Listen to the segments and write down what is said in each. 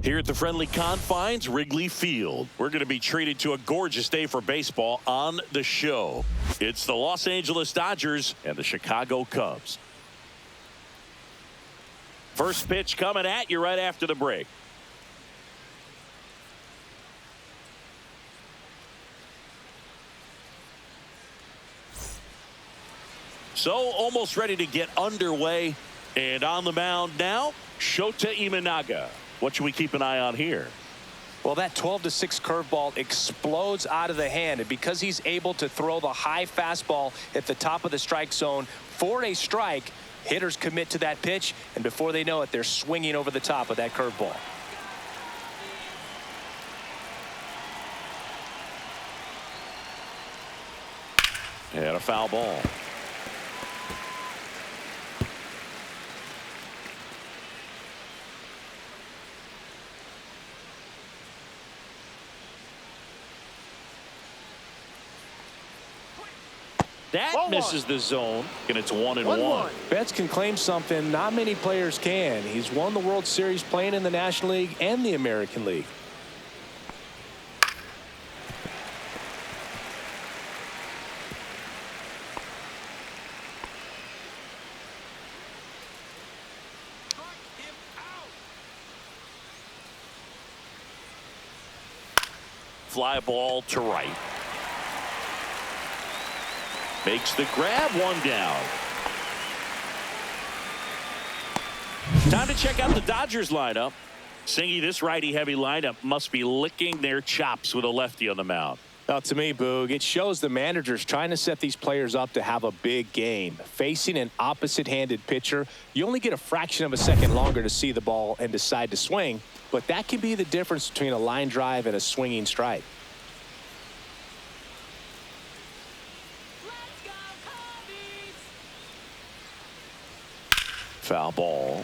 Here at the friendly confines, Wrigley Field. We're going to be treated to a gorgeous day for baseball on the show. It's the Los Angeles Dodgers and the Chicago Cubs. First pitch coming at you right after the break. So almost ready to get underway. And on the mound now, Shota Imanaga. What should we keep an eye on here? Well, that 12-6 curveball explodes out of the hand. And because he's able to throw the high fastball at the top of the strike zone for a strike, hitters commit to that pitch. And before they know it, they're swinging over the top of that curveball. And a foul ball. That misses the zone, and it's 1-1. Betts can claim something not many players can. He's won the World Series playing in the National League and the American League. Fly ball to right. Makes the grab, one down. Time to check out the Dodgers lineup. Singy, this righty-heavy lineup must be licking their chops with a lefty on the mound. Well, to me, Boog, it shows the managers trying to set these players up to have a big game. Facing an opposite-handed pitcher, you only get a fraction of a second longer to see the ball and decide to swing, but that can be the difference between a line drive and a swinging strike. Foul ball.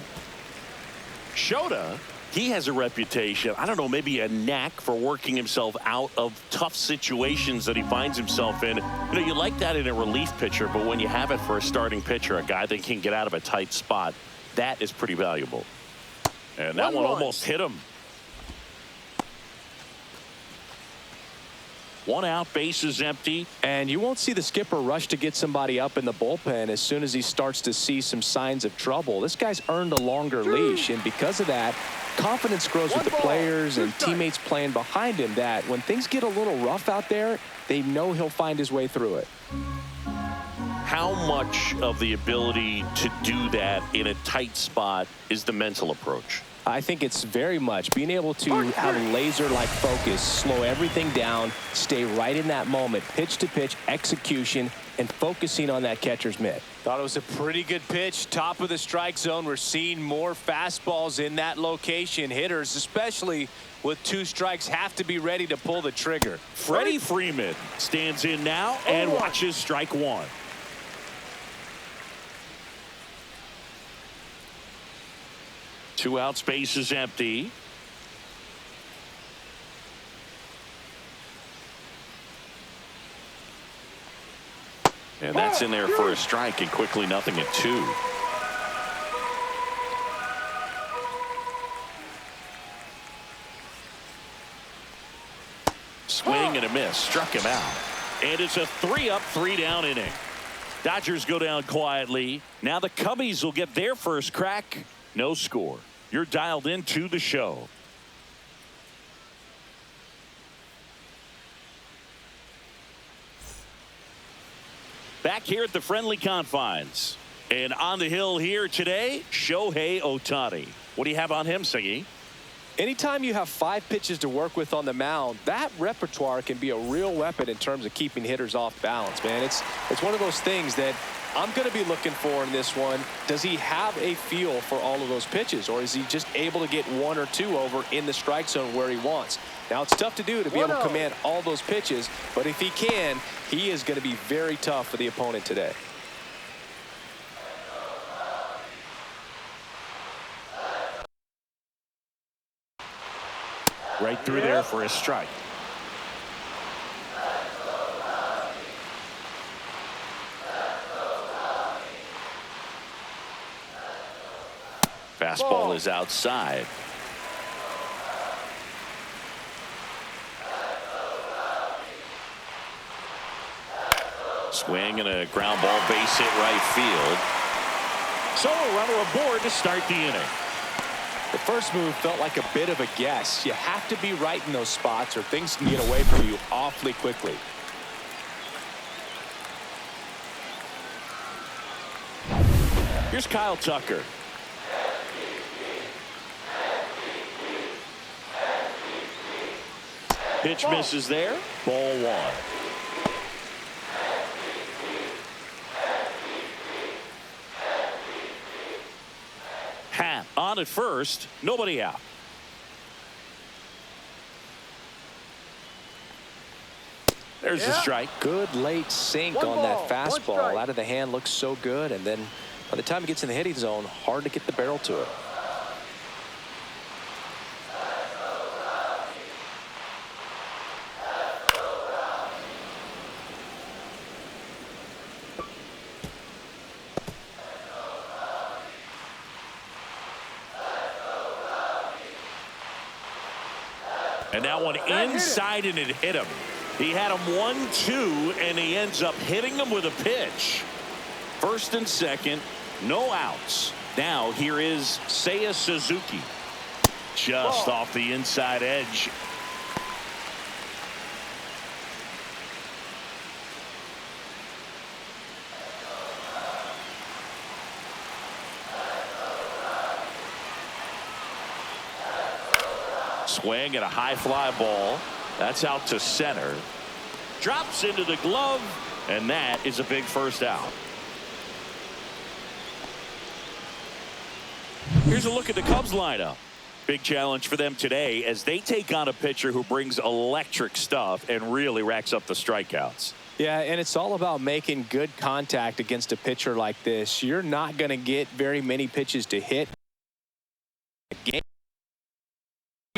Shota, he has a reputation, I don't know, maybe a knack for working himself out of tough situations that he finds himself in. You know, you like that in a relief pitcher, but when you have it for a starting pitcher, a guy that can get out of a tight spot, that is pretty valuable. And that one almost hit him. One out, base is empty. And you won't see the skipper rush to get somebody up in the bullpen as soon as he starts to see some signs of trouble. This guy's earned a longer leash, and because of that, confidence grows with the players and teammates playing behind him, that when things get a little rough out there, they know he'll find his way through it. How much of the ability to do that in a tight spot is the mental approach? I think it's very much being able to have laser-like focus, slow everything down, stay right in that moment, pitch-to-pitch execution, and focusing on that catcher's mitt. Thought it was a pretty good pitch, top of the strike zone. We're seeing more fastballs in that location. Hitters, especially with 2 strikes, have to be ready to pull the trigger. Freddie Freeman stands in now and watches strike one. Two out, space is empty. And that's in there for a strike, and quickly nothing at 2. Swing and a miss, struck him out. And it's a 3-up, 3-down inning. Dodgers go down quietly. Now the Cubbies will get their first crack. No score. You're dialed into the show. Back here at the friendly confines. And on the hill here today, Shohei Ohtani. What do you have on him, Singy? Anytime you have 5 pitches to work with on the mound, that repertoire can be a real weapon in terms of keeping hitters off balance, man. It's one of those things that I'm going to be looking for in this one. Does he have a feel for all of those pitches, or is he just able to get 1 or 2 over in the strike zone where he wants? Now, it's tough to do to be able to command all those pitches, but if he can, he is going to be very tough for the opponent today. Right through there for a strike. Fastball is outside. Swing and a ground ball, base hit right field. So a runner aboard to start the inning. The first move felt like a bit of a guess. You have to be right in those spots or things can get away from you awfully quickly. Here's Kyle Tucker. Pitch misses there. Ball one. Happ on at first. Nobody out. There's the strike. Good late sink on that fastball. Out of the hand, looks so good. And then by the time it gets in the hitting zone, hard to get the barrel to it. And that one inside, and it hit him. He had him 1-2, and he ends up hitting him with a pitch. First and second, no outs. Now here is Seiya Suzuki. Just off the inside edge. Swing and a high fly ball. That's out to center. Drops into the glove, and that is a big first out. Here's a look at the Cubs lineup. Big challenge for them today as they take on a pitcher who brings electric stuff and really racks up the strikeouts. Yeah, and it's all about making good contact against a pitcher like this. You're not going to get very many pitches to hit.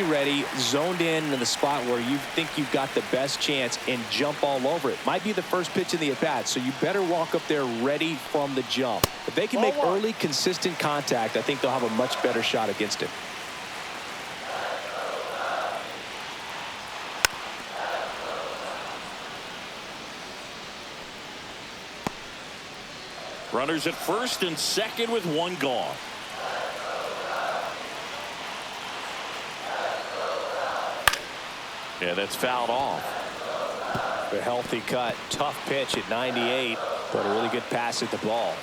Ready, zoned in the spot where you think you've got the best chance and jump all over it. Might be the first pitch in the at-bat, so you better walk up there ready from the jump. If they can make early, consistent contact, I think they'll have a much better shot against him. Runners at first and second with one gone. Yeah, that's fouled off. A healthy cut. Tough pitch at 98, but a really good pass at the ball.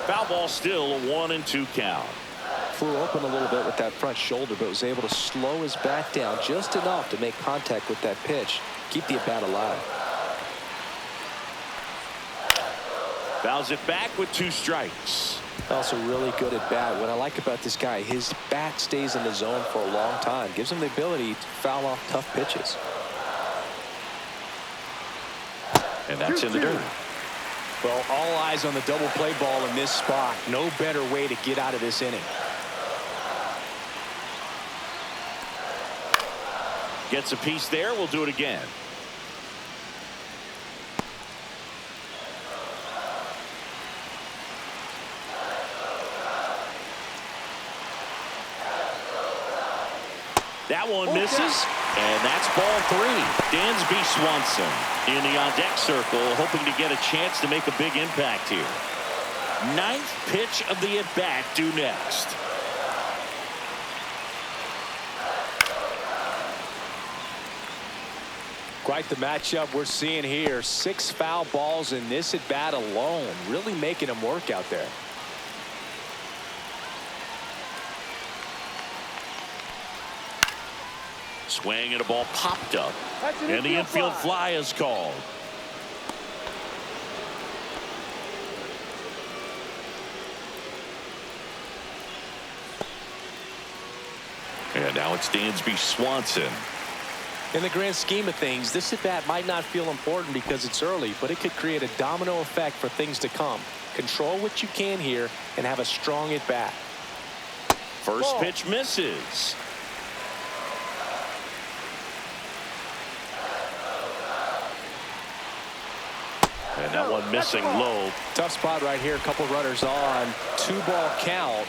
Foul ball, still a 1-2 count. Flew open a little bit with that front shoulder, but was able to slow his bat down just enough to make contact with that pitch. Keep the at-bat alive. Fouls it back with 2 strikes. Also really good at bat. What I like about this guy, his bat stays in the zone for a long time. Gives him the ability to foul off tough pitches. And that's in the dirt. Well, all eyes on the double play ball in this spot. No better way to get out of this inning. Gets a piece there. We'll do it again. That one misses, and that's ball 3. Dansby Swanson in the on-deck circle, hoping to get a chance to make a big impact here. 9th pitch of the at-bat due next. Quite the matchup we're seeing here. 6 foul balls in this at-bat alone. Really making him work out there. Swing and a ball popped up, and the infield fly is called. And now it's Dansby Swanson. In the grand scheme of things, this at-bat might not feel important because it's early, but it could create a domino effect for things to come. Control what you can here and have a strong at-bat. First pitch misses. And that one missing low. Tough spot right here. A couple runners on. 2-ball count.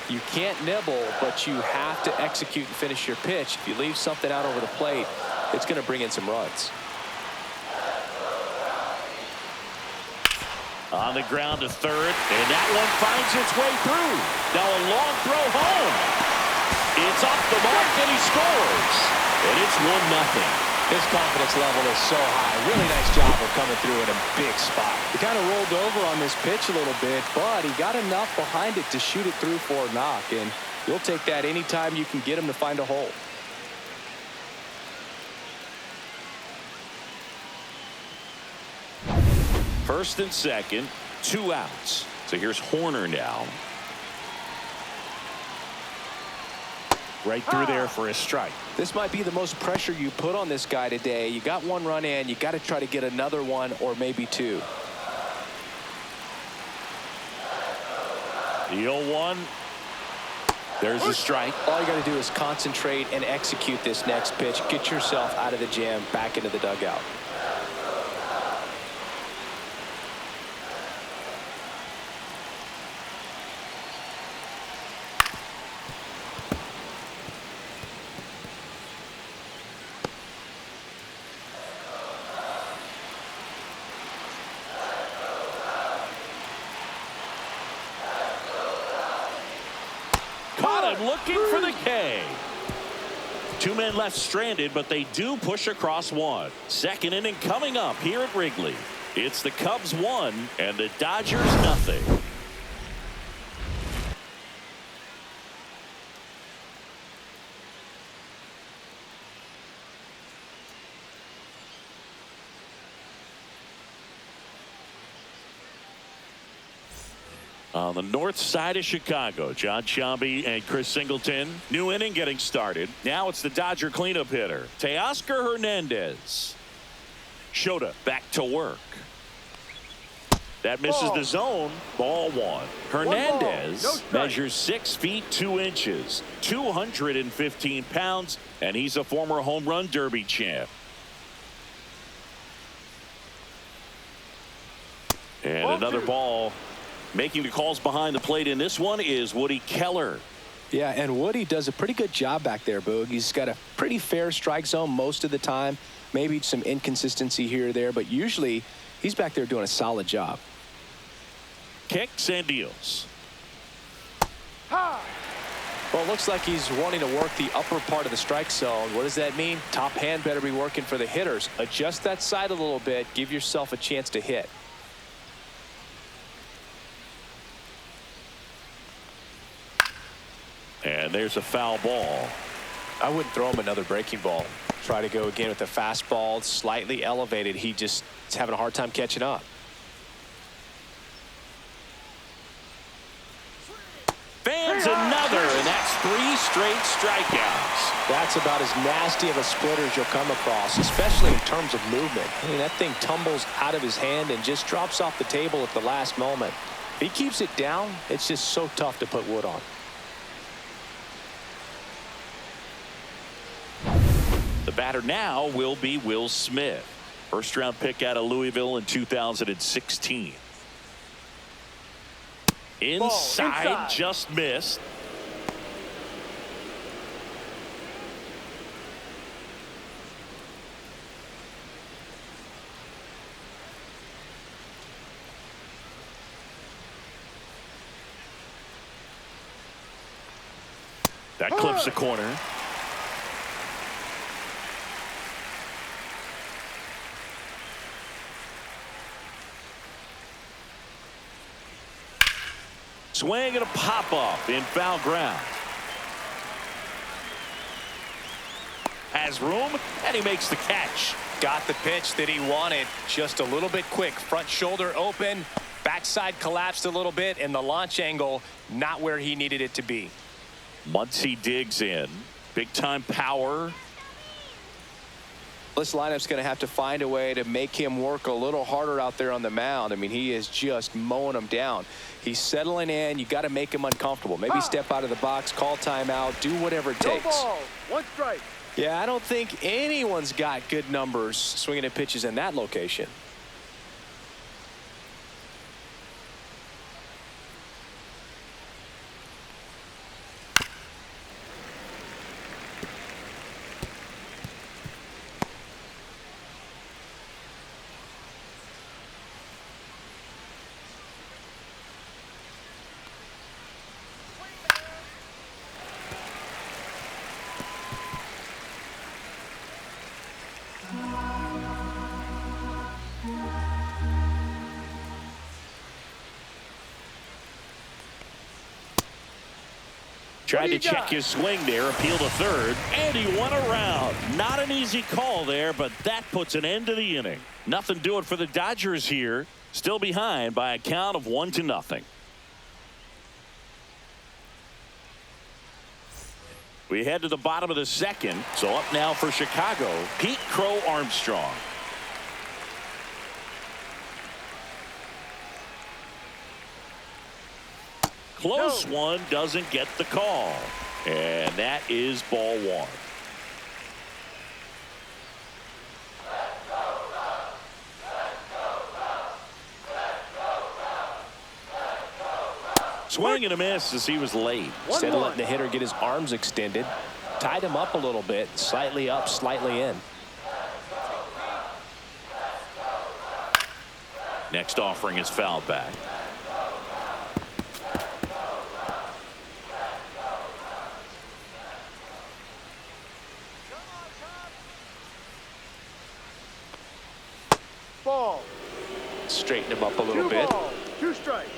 You can't nibble, but you have to execute and finish your pitch. If you leave something out over the plate, it's going to bring in some runs. On the ground to third, and that one finds its way through. Now a long throw home. It's off the mark, and he scores. And it's 1-0. His confidence level is so high. Really nice job of coming through in a big spot. He kind of rolled over on this pitch a little bit, but he got enough behind it to shoot it through for a knock. And you'll take that anytime you can get him to find a hole. First and second, 2 outs. So here's Horner now. Right through there for a strike. This might be the most pressure you put on this guy today. You got 1 run in. You got to try to get another 1 or maybe 2. The 0-1. There's a strike. All you got to do is concentrate and execute this next pitch. Get yourself out of the jam, back into the dugout. Looking for the K. 2 men left stranded, but they do push across 1. Second inning coming up here at Wrigley. It's the Cubs 1 and the Dodgers nothing. On the north side of Chicago, John Sciambi and Chris Singleton. New inning getting started. Now it's the Dodger cleanup hitter, Teoscar Hernandez. Shota back to work. That misses the zone. Ball 1. Hernandez measures 6 feet 2 inches, 215 pounds, and he's a former home run derby champ. And another ball. Making the calls behind the plate in this one is Woody Keller. Yeah, and Woody does a pretty good job back there, Boog. He's got a pretty fair strike zone most of the time. Maybe some inconsistency here or there, but usually he's back there doing a solid job. Kicks and deals. Well, it looks like he's wanting to work the upper part of the strike zone. What does that mean? Top hand better be working for the hitters. Adjust that side a little bit. Give yourself a chance to hit. And there's a foul ball. I wouldn't throw him another breaking ball. Try to go again with the fastball, slightly elevated. He just is having a hard time catching up. Fans another, and that's 3 straight strikeouts. That's about as nasty of a splitter as you'll come across, especially in terms of movement. I mean, that thing tumbles out of his hand and just drops off the table at the last moment. If he keeps it down, it's just so tough to put wood on. The batter now will be Will Smith. First round pick out of Louisville in 2016. Inside, just missed. That clips the corner. Swing and a pop-up in foul ground. Has room, and he makes the catch. Got the pitch that he wanted. Just a little bit quick. Front shoulder open. Backside collapsed a little bit, and the launch angle not where he needed it to be. Once he digs in, big-time power. This lineup's going to have to find a way to make him work a little harder out there on the mound. I mean, he is just mowing them down. He's settling in. You got to make him uncomfortable. Maybe step out of the box, call timeout, do whatever it takes. No ball, 1 strike. Yeah, I don't think anyone's got good numbers swinging at pitches in that location. Tried to check his swing there, appeal to third, and he won around. Not an easy call there, but that puts an end to the inning. Nothing doing for the Dodgers here. Still behind by a count of 1-0. We head to the bottom of the second. So up now for Chicago, Pete Crow Armstrong. Close one, doesn't get the call. And that is ball one. Swing and a miss as he was late. Instead of letting the hitter get his arms extended, tied him up a little bit, slightly up, slightly in. Next offering is fouled back. Ball. Straighten him up a little bit. 2 strikes.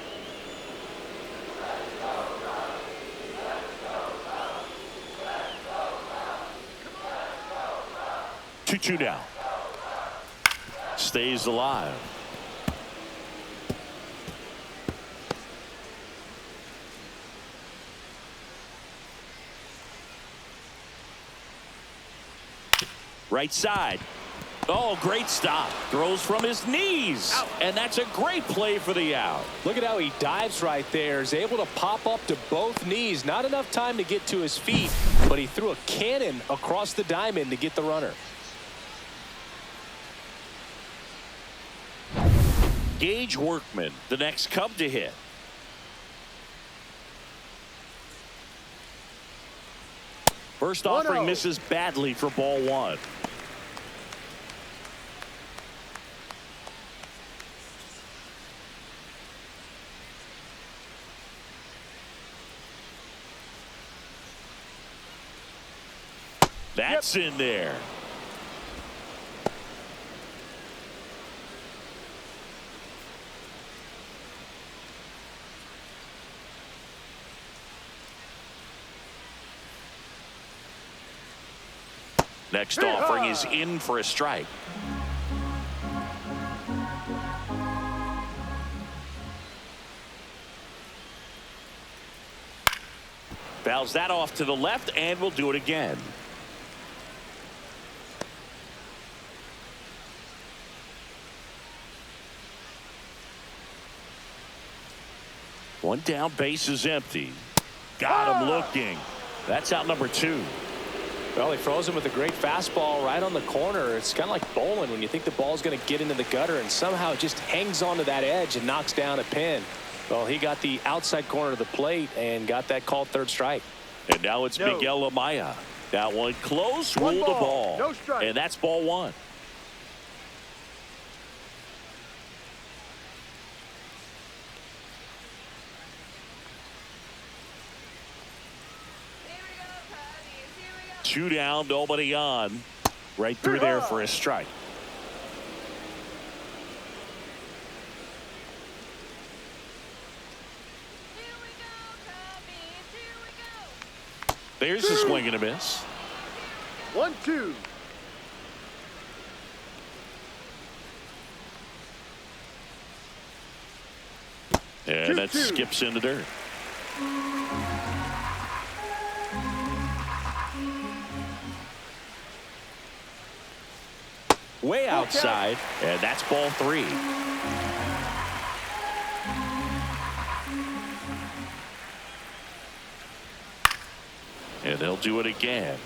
Two down. Stays alive. Right side. Oh, great stop. Throws from his knees. Out. And that's a great play for the out. Look at how he dives right there. Is able to pop up to both knees. Not enough time to get to his feet, but he threw a cannon across the diamond to get the runner. Gage Workman, the next Cub to hit. First offering misses badly for ball one. That's in there. Next offering is in for a strike. Fouls that off to the left, and we'll do it again. One down, base is empty. Got him looking. That's out number 2. Well, he froze him with a great fastball right on the corner. It's kind of like bowling when you think the ball's going to get into the gutter and somehow it just hangs onto that edge and knocks down a pin. Well, he got the outside corner of the plate and got that called third strike. And now it's Miguel Amaya. That one close, ruled the ball. No strike. And that's ball one. Two down, nobody on. Right through there for a strike. There's a swing and a miss. 1-2. And that skips into dirt. Way outside, and that's ball 3. And they'll do it again.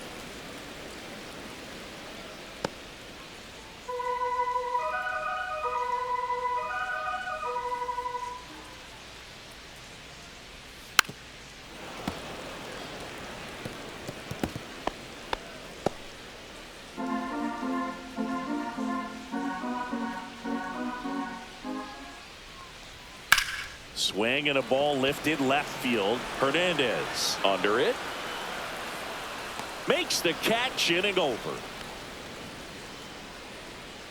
Swing and a ball lifted left field. Hernandez under it. Makes the catch, inning over.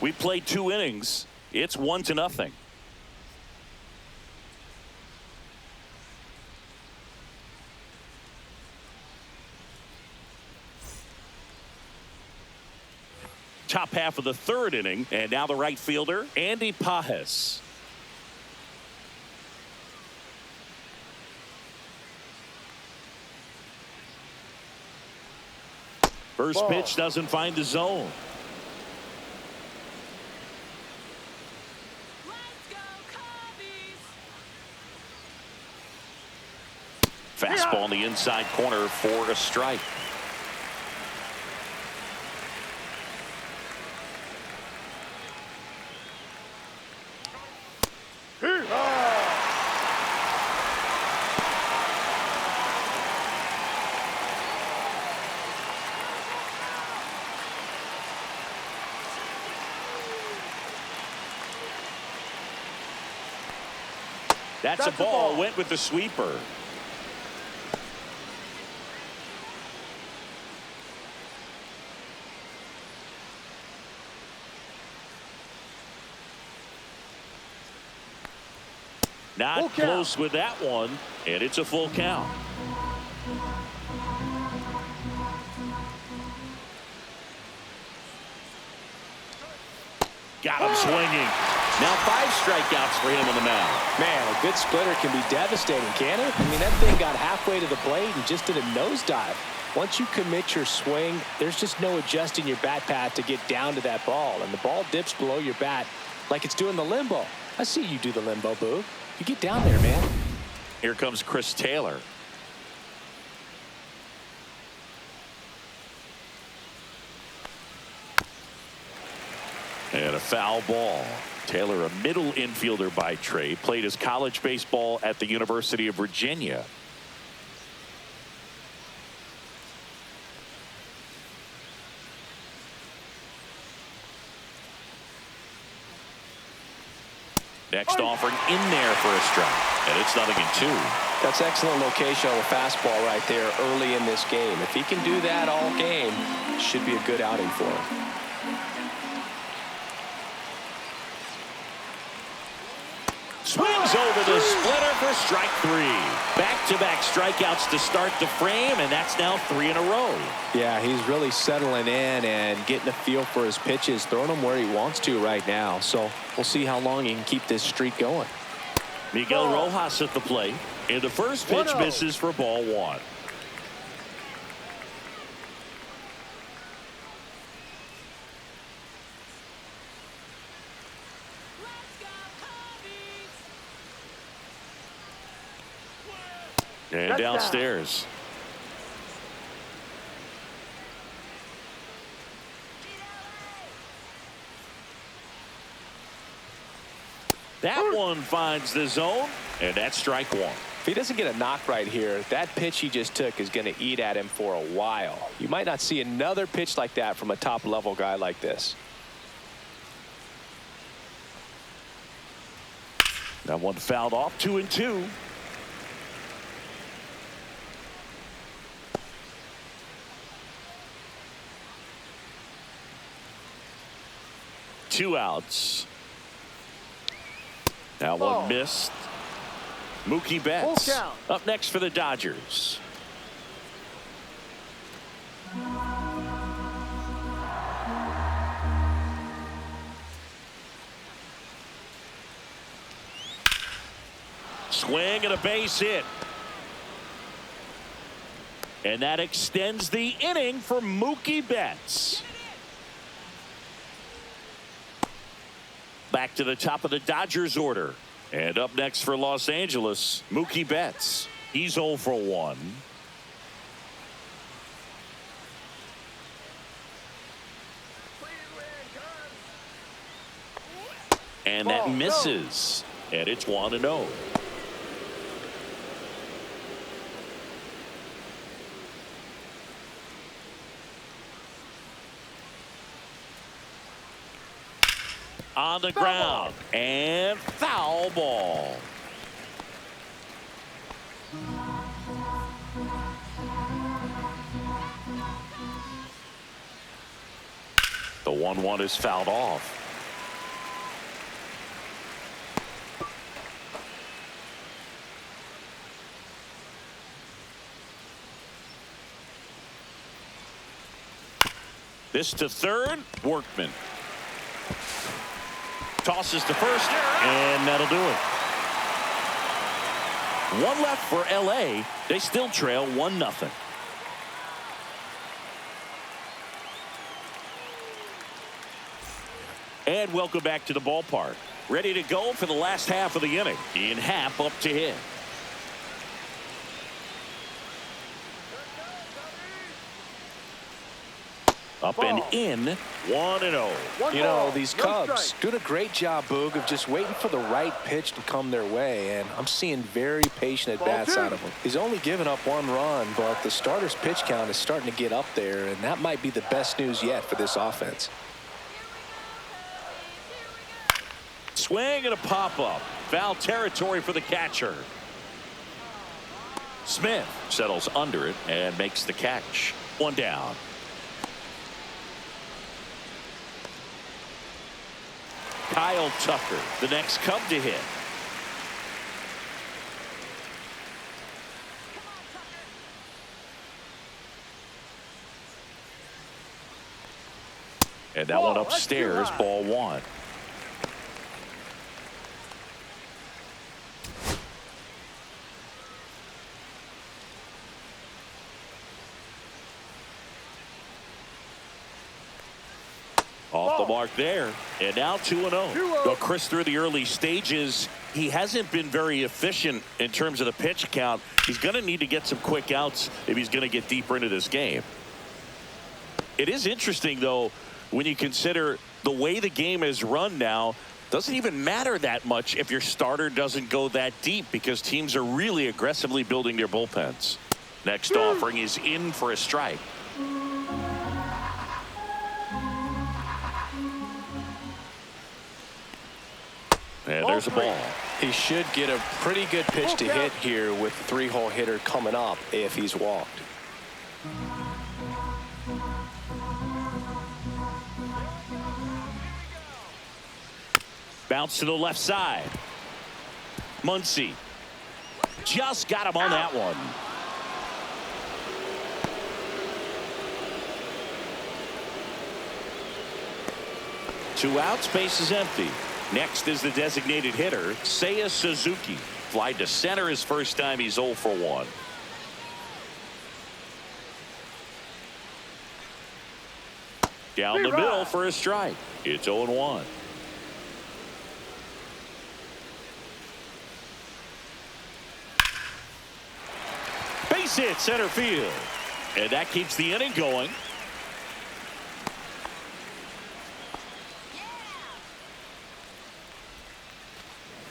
We played 2 innings. It's 1-0. top half of the third inning. And now the right fielder, Andy Pajes. First pitch doesn't find the zone. Fastball in the inside corner for a strike. That's a ball. Went with the sweeper. Not close with that one, and it's a full count. Got him swinging. Now 5 strikeouts for him on the mound. Man, a good splitter can be devastating, can it? I mean, that thing got halfway to the plate and just did a nosedive. Once you commit your swing, there's just no adjusting your bat path to get down to that ball, and the ball dips below your bat like it's doing the limbo. I see you do the limbo, Boo. You get down there, man. Here comes Chris Taylor. And a foul ball. Taylor, a middle infielder by trade, played his college baseball at the University of Virginia. Next offering in there for a strike. And it's 0-2. That's excellent location on the fastball right there early in this game. If he can do that all game, it should be a good outing for him. Swings over the splitter for strike 3. Back-to-back strikeouts to start the frame, and that's now 3 in a row. Yeah, he's really settling in and getting a feel for his pitches, throwing them where he wants to right now. So we'll see how long he can keep this streak going. Miguel Rojas at the plate, and the first pitch misses for ball 1. And downstairs. That one finds the zone, and that's strike 1. If he doesn't get a knock right here, that pitch he just took is going to eat at him for a while. You might not see another pitch like that from a top-level guy like this. That one fouled off, 2-2. Two outs. Now one missed. Mookie Betts up next for the Dodgers. Swing and a base hit. And that extends the inning for Mookie Betts. Back to the top of the Dodgers order. And up next for Los Angeles, Mookie Betts. He's 0 for 1. And that misses. And it's 1-0. On the ground, and foul ball. The 1-1 is fouled off. This to third. Workman tosses to first, and that'll do it. One left for LA. They still trail 1-0. And welcome back to the ballpark. Ready to go for the last half of the inning. In half, up to hit. Up and in, 1-0. You know, these Cubs doing a great job, Boog, of just waiting for the right pitch to come their way, and I'm seeing very patient at-bats out of him. He's only given up 1 run, but the starter's pitch count is starting to get up there, and that might be the best news yet for this offense. Swing and a pop-up. Foul territory for the catcher. Smith settles under it and makes the catch. 1 down. Kyle Tucker, the next Cub to hit. And that one upstairs, ball 1. Off the mark there, and now 2-0. Well, Chris, through the early stages, he hasn't been very efficient in terms of the pitch count. He's going to need to get some quick outs if he's going to get deeper into this game. It is interesting, though, when you consider the way the game is run now. Doesn't even matter that much if your starter doesn't go that deep, because teams are really aggressively building their bullpens. Next offering is in for a strike. And there's a ball. He should get a pretty good pitch to hit here with the 3-hole hitter coming up if he's walked. Bounce to the left side. Muncy just got him on that one. Two outs, base is empty. Next is the designated hitter, Seiya Suzuki. Fly to center his first time. He's 0 for 1. Down the middle for a strike. It's 0-1. Base hit center field. And that keeps the inning going.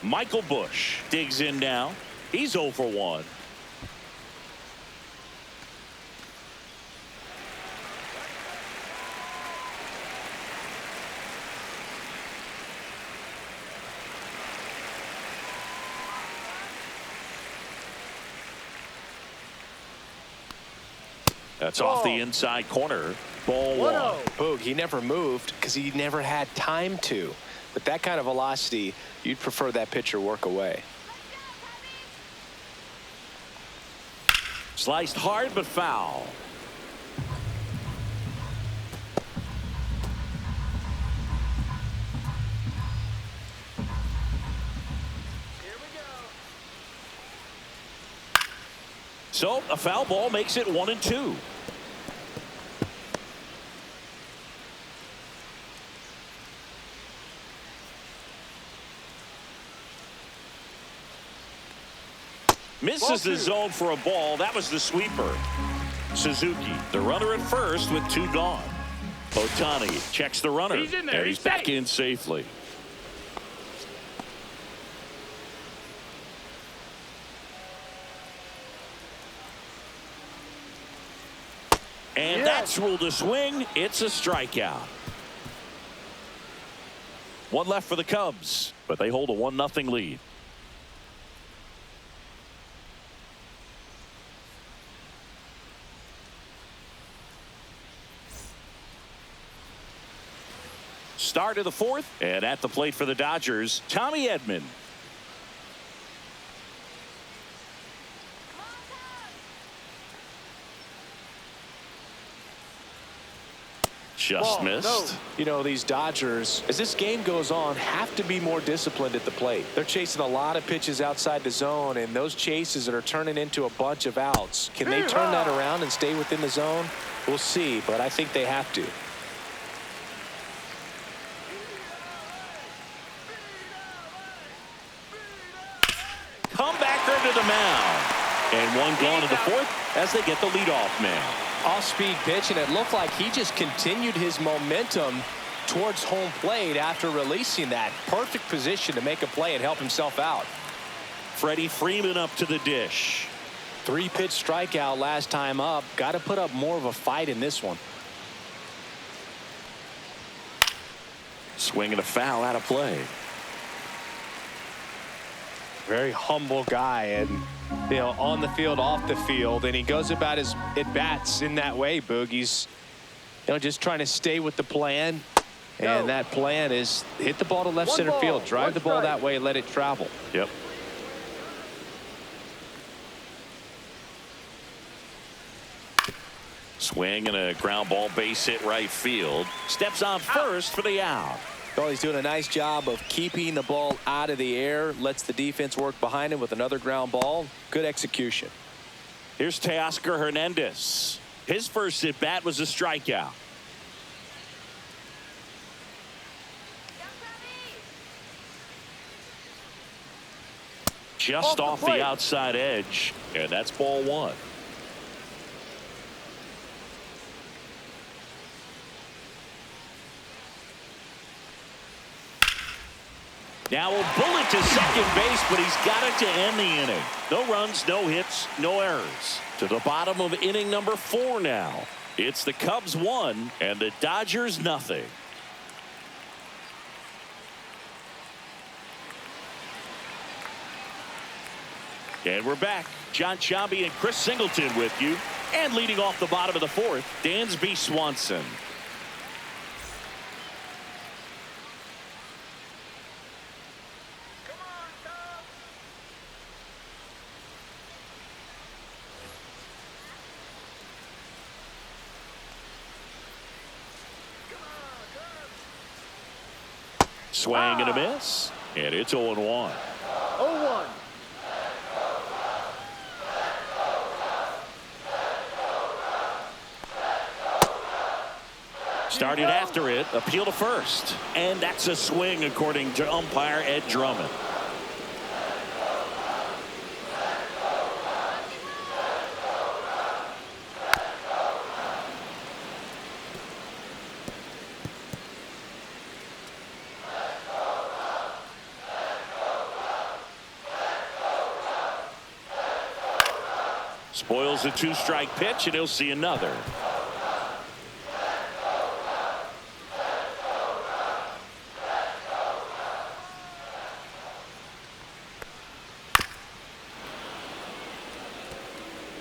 Michael Busch digs in now. He's 0 for 1. That's off the inside corner. Ball 1. Boog, he never moved because he never had time to. With that kind of velocity, you'd prefer that pitcher work away. Sliced hard but foul. Here we go. So a foul ball makes it 1-2. Misses the zone for a ball. That was the sweeper. Suzuki, the runner at first with 2 gone. Ohtani checks the runner. He's in there. And he's back in safely. And that's ruled a swing. It's a strikeout. 1 left for the Cubs, but they hold a 1-0 lead. Start of the 4th, and at the plate for the Dodgers, Tommy Edman. Just Ball, missed. no. You know, these Dodgers, as this game goes on, have to be more disciplined at the plate. They're chasing a lot of pitches outside the zone, and those chases that are turning into a bunch of outs. Can they turn that around and stay within the zone? We'll see, but I think they have to. Comebacker to the mound. And one gone to the fourth as they get the leadoff man. Off-speed pitch, and it looked like he just continued his momentum towards home plate after releasing that. Perfect position to make a play and help himself out. Freddie Freeman up to the dish. 3-pitch strikeout last time up. Got to put up more of a fight in this one. Swing and a foul out of play. Very humble guy, and you know, on the field, off the field, and he goes about his at-bats in that way, Boog. He's, you know, just trying to stay with the plan, and that plan is hit the ball to left center field, drive the ball that way, let it travel. Yep. Swing and a ground ball, base hit right field. Steps on first for the out. Oh, he's doing a nice job of keeping the ball out of the air. Lets the defense work behind him with another ground ball. Good execution. Here's Teoscar Hernandez. His first at bat was a strikeout. Just off the outside edge, and that's ball one. Now a bullet to second base, but he's got it to end the inning. No runs, no hits, no errors. To the bottom of inning number 4 now. It's the Cubs 1 and the Dodgers nothing. And we're back. John Sciambi and Chris Singleton with you. And leading off the bottom of the 4th, Dansby Swanson. Swing and a miss, and it's 0-1. 0-1. Started after it, appeal to first, and that's a swing according to umpire Ed Drummond. Spoils a 2-strike pitch, and he'll see another.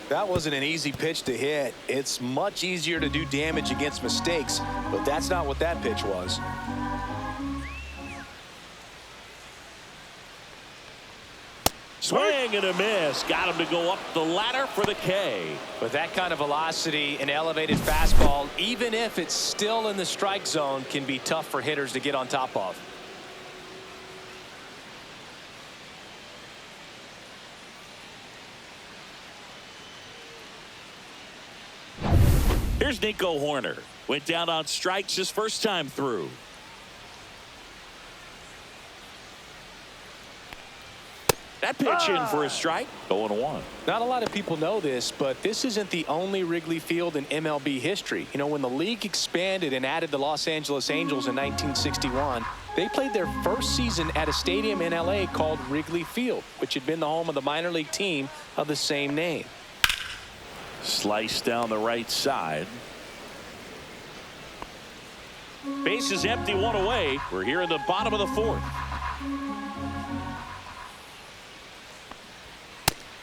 That wasn't an easy pitch to hit. It's much easier to do damage against mistakes, but that's not what that pitch was. Swing and a miss. Got him to go up the ladder for the K. With that kind of velocity, an elevated fastball, even if it's still in the strike zone, can be tough for hitters to get on top of. Here's Nico Horner. Went down on strikes his first time through. That pitch in for a strike. 0-1. Not a lot of people know this, but this isn't the only Wrigley Field in MLB history. You know, when the league expanded and added the Los Angeles Angels in 1961, they played their first season at a stadium in LA called Wrigley Field, which had been the home of the minor league team of the same name. Slice down the right side. Base is empty, one away. We're here in the bottom of the 4th.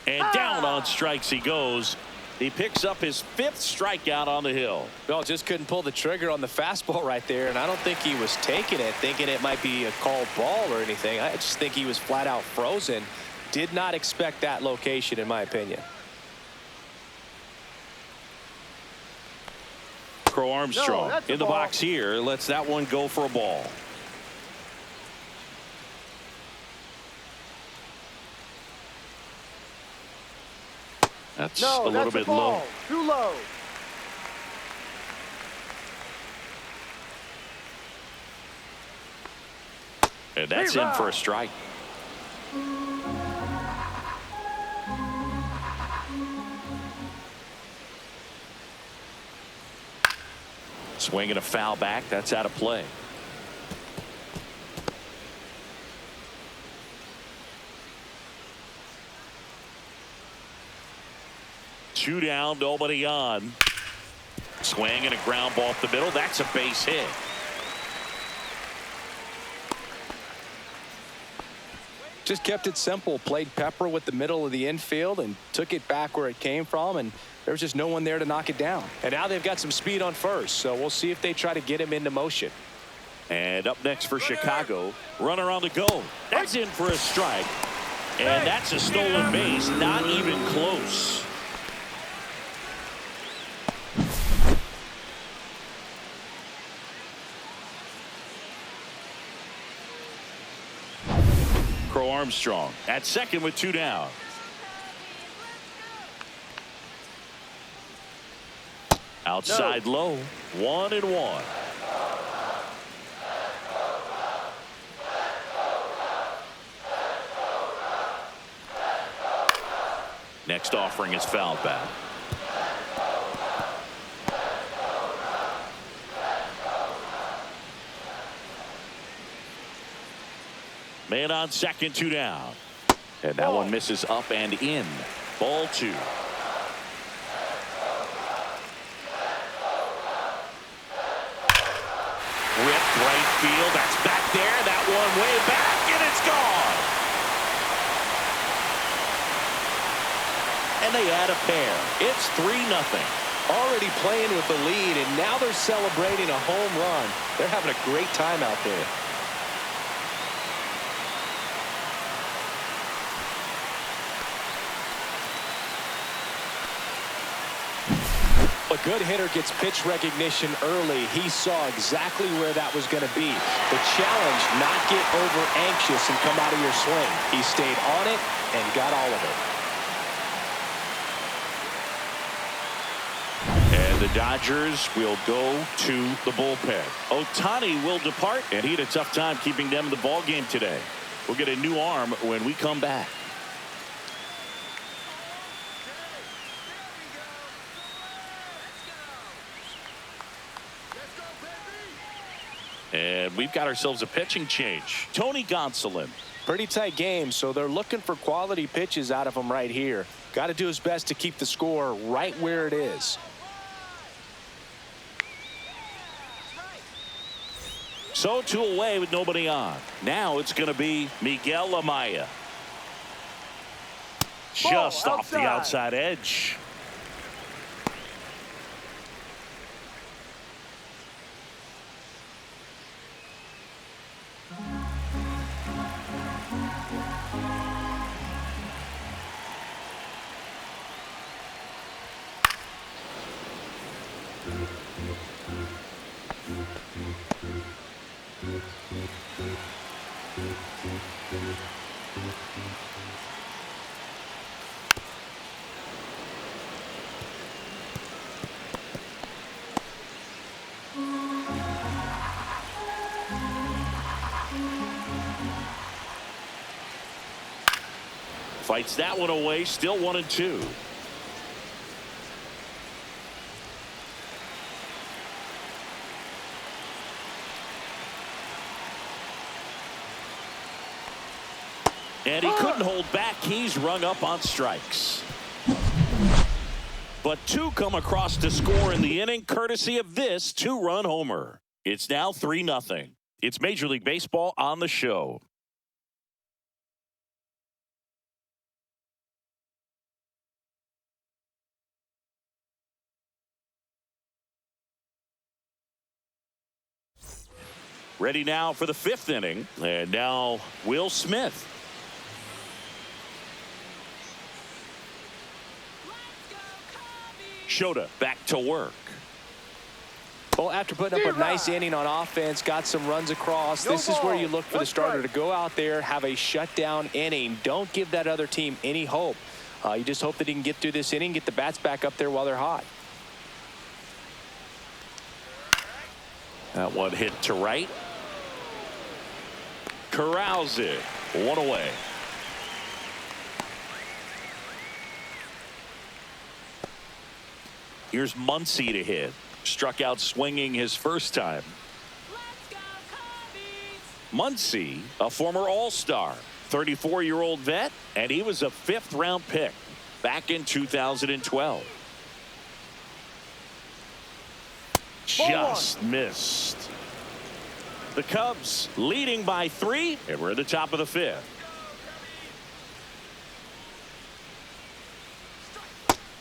And down on strikes he goes. He picks up his 5th strikeout on the hill. Well, just couldn't pull the trigger on the fastball right there, and I don't think he was taking it, thinking it might be a called ball or anything. I just think he was flat out frozen. Did not expect that location, in my opinion. Crow Armstrong that's a in the ball. box here. Lets that one go for a ball. That's a little bit low. Too low. And that's in for a strike. Swinging a foul back. That's out of play. Two down, nobody on. Swing and a ground ball up the middle. That's a base hit. Just kept it simple. Played pepper with the middle of the infield and took it back where it came from, and there was just no one there to knock it down. And now they've got some speed on first, so we'll see if they try to get him into motion. And up next for Chicago, runner on the go. That's in for a strike. And that's a stolen base. Not even close. Crow Armstrong at second with two down. Outside low, 1-1. Next offering is fouled back. Man on second, two down. And that one misses up and in. Ball two. Ripped right field. That's back there. That one way back, and it's gone. And they add a pair. It's 3-0. Already playing with the lead, and now they're celebrating a home run. They're having a great time out there. A good hitter gets pitch recognition early. He saw exactly where that was going to be. The challenge, not get over anxious and come out of your swing. He stayed on it and got all of it. And the Dodgers will go to the bullpen. Ohtani will depart, and he had a tough time keeping them in the ball game today. We'll get a new arm when we come back. And we've got ourselves a pitching change. Tony Gonsolin. Pretty tight game, so they're looking for quality pitches out of him right here. Got to do his best to keep the score right where it is. So two away with nobody on. Now it's going to be Miguel Amaya. Just off the outside edge. Fights that one away. Still 1-2. And he couldn't hold back. He's rung up on strikes. But two come across to score in the inning, courtesy of this two-run homer. It's now 3-0. It's Major League Baseball on the show. Ready now for the fifth inning. And now Will Smith. Shota back to work. Well, after putting up a nice inning on offense, got some runs across, this is where you look for the starter to go out there, have a shutdown inning. Don't give that other team any hope. You just hope that he can get through this inning, get the bats back up there while they're hot. That one hit to right. Corrals it. One away. Here's Muncy to hit. Struck out swinging his first time. Muncy, a former All-Star, 34-year-old vet, and he was a 5th-round pick back in 2012. Just missed. The Cubs leading by 3, and we're at the top of the 5th.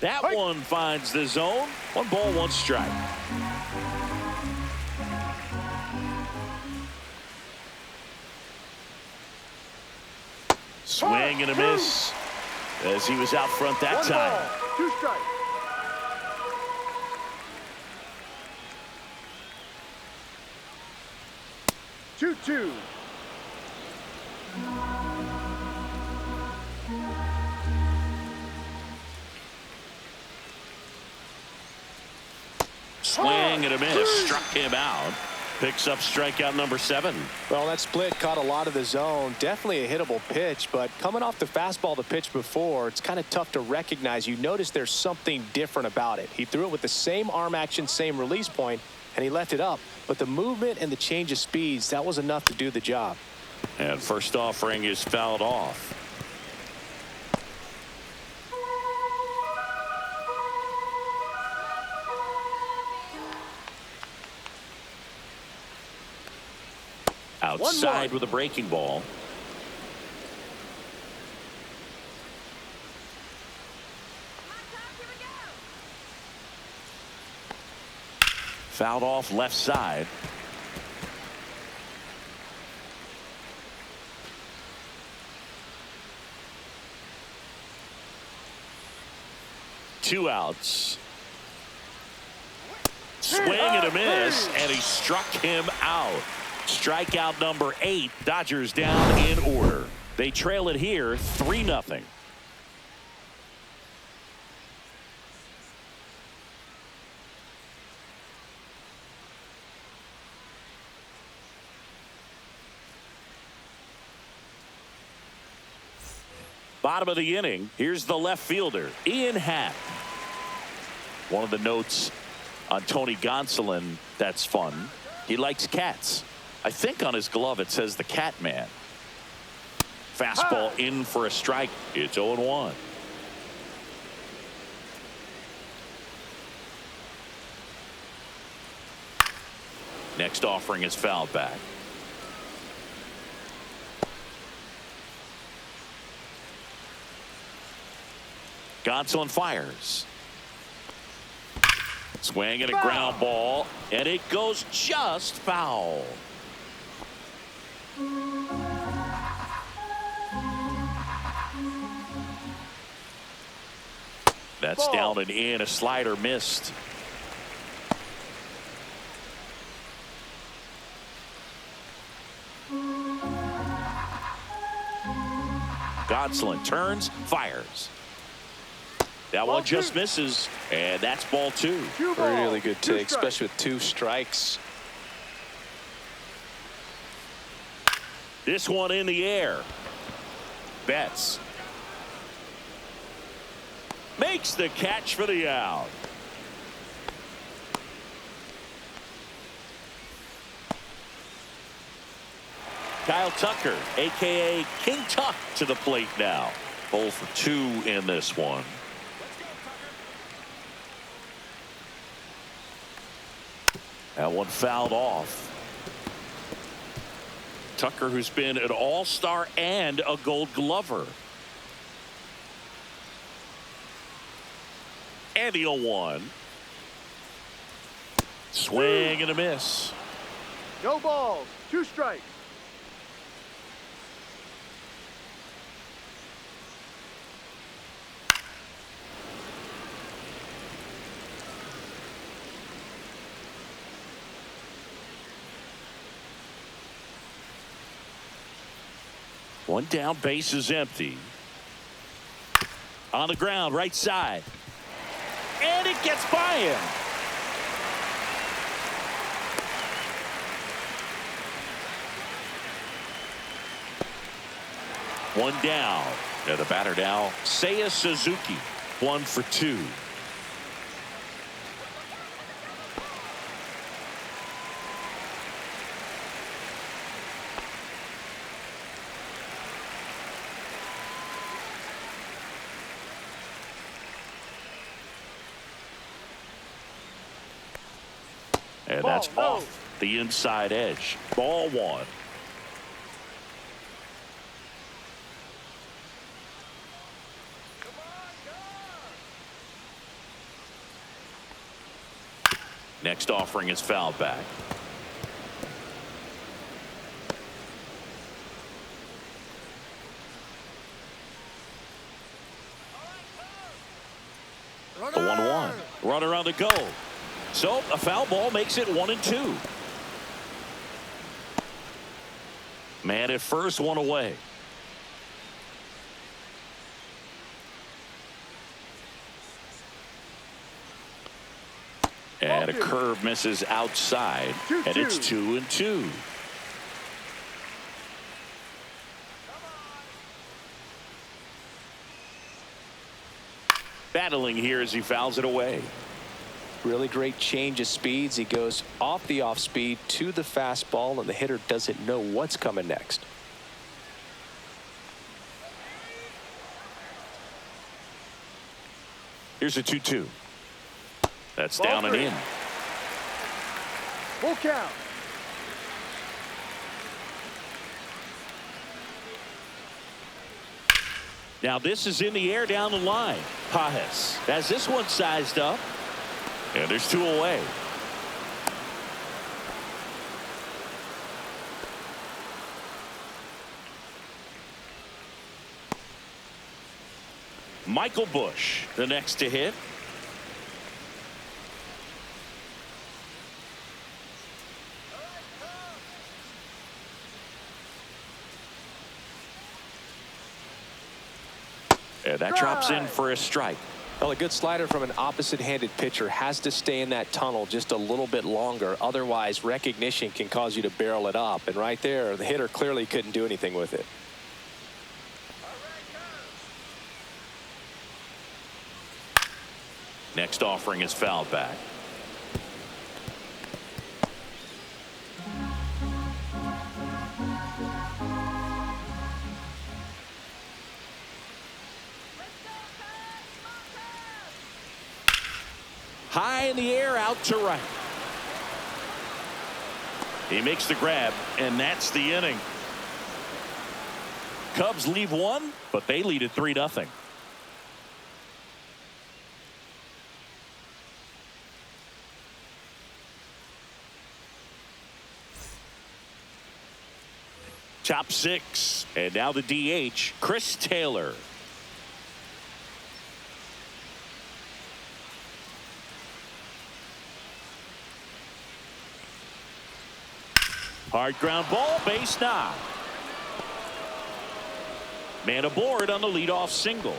That one finds the zone. 1 ball, 1 strike. Swing and a miss as he was out front that time. 2 strikes. 2-2. Swing and a miss. Struck him out. Picks up strikeout number 7. Well, that split caught a lot of the zone. Definitely a hittable pitch, but coming off the fastball the pitch before, it's kind of tough to recognize. You notice there's something different about it. He threw it with the same arm action, same release point, and he left it up. But the movement and the change of speeds, that was enough to do the job. And first offering is fouled off. Outside with a breaking ball. Fouled off left side. Two outs. Swing and a miss, and he struck him out. Strikeout number 8. Dodgers down in order. They trail it here 3-0. Bottom of the inning. Here's the left fielder, Ian Happ. One of the notes on Tony Gonsolin that's fun. He likes cats. I think on his glove it says the Cat Man. Fastball in for a strike. It's 0-1. Next offering is fouled back. Gonsolin fires. Swing and a ground ball, and it goes just foul. That's down and in. A slider missed. Gonsolin turns, fires. That one just misses, and that's ball 2. Really good take, especially with 2 strikes. This one in the air. Betts makes the catch for the out. Kyle Tucker, a.k.a. King Tuck, to the plate now. 0 for 2 in this one. That one fouled off. Tucker, who's been an all-star and a gold glover. And the 0-1. Swing and a miss. No balls. 2 strikes. One down, base is empty. On the ground, right side. And it gets by him. One down. Yeah, the batter now, Seiya Suzuki. 1 for 2. And that's off the inside edge. Ball 1. Next offering is fouled back. The 1-1. Runner on the go. So a foul ball makes it 1-2. Man at first, one away. And a curve misses outside, and it's 2-2. Battling here as he fouls it away. Really great change of speeds. He goes off the off speed to the fastball, and the hitter doesn't know what's coming next. Here's a 2-2. That's down and in. Full count. Now this is in the air down the line. Pajes has this one sized up. And there's 2 away. Michael Busch, the next to hit. And that drops in for a strike. Well, a good slider from an opposite-handed pitcher has to stay in that tunnel just a little bit longer. Otherwise, recognition can cause you to barrel it up. And right there, the hitter clearly couldn't do anything with it. Next offering is fouled back. High in the air, out to right. He makes the grab, and that's the inning. Cubs leave one, but they lead at 3-0. Top 6, and now the DH, Chris Taylor. Hard ground ball, base knock. Man aboard on the leadoff single.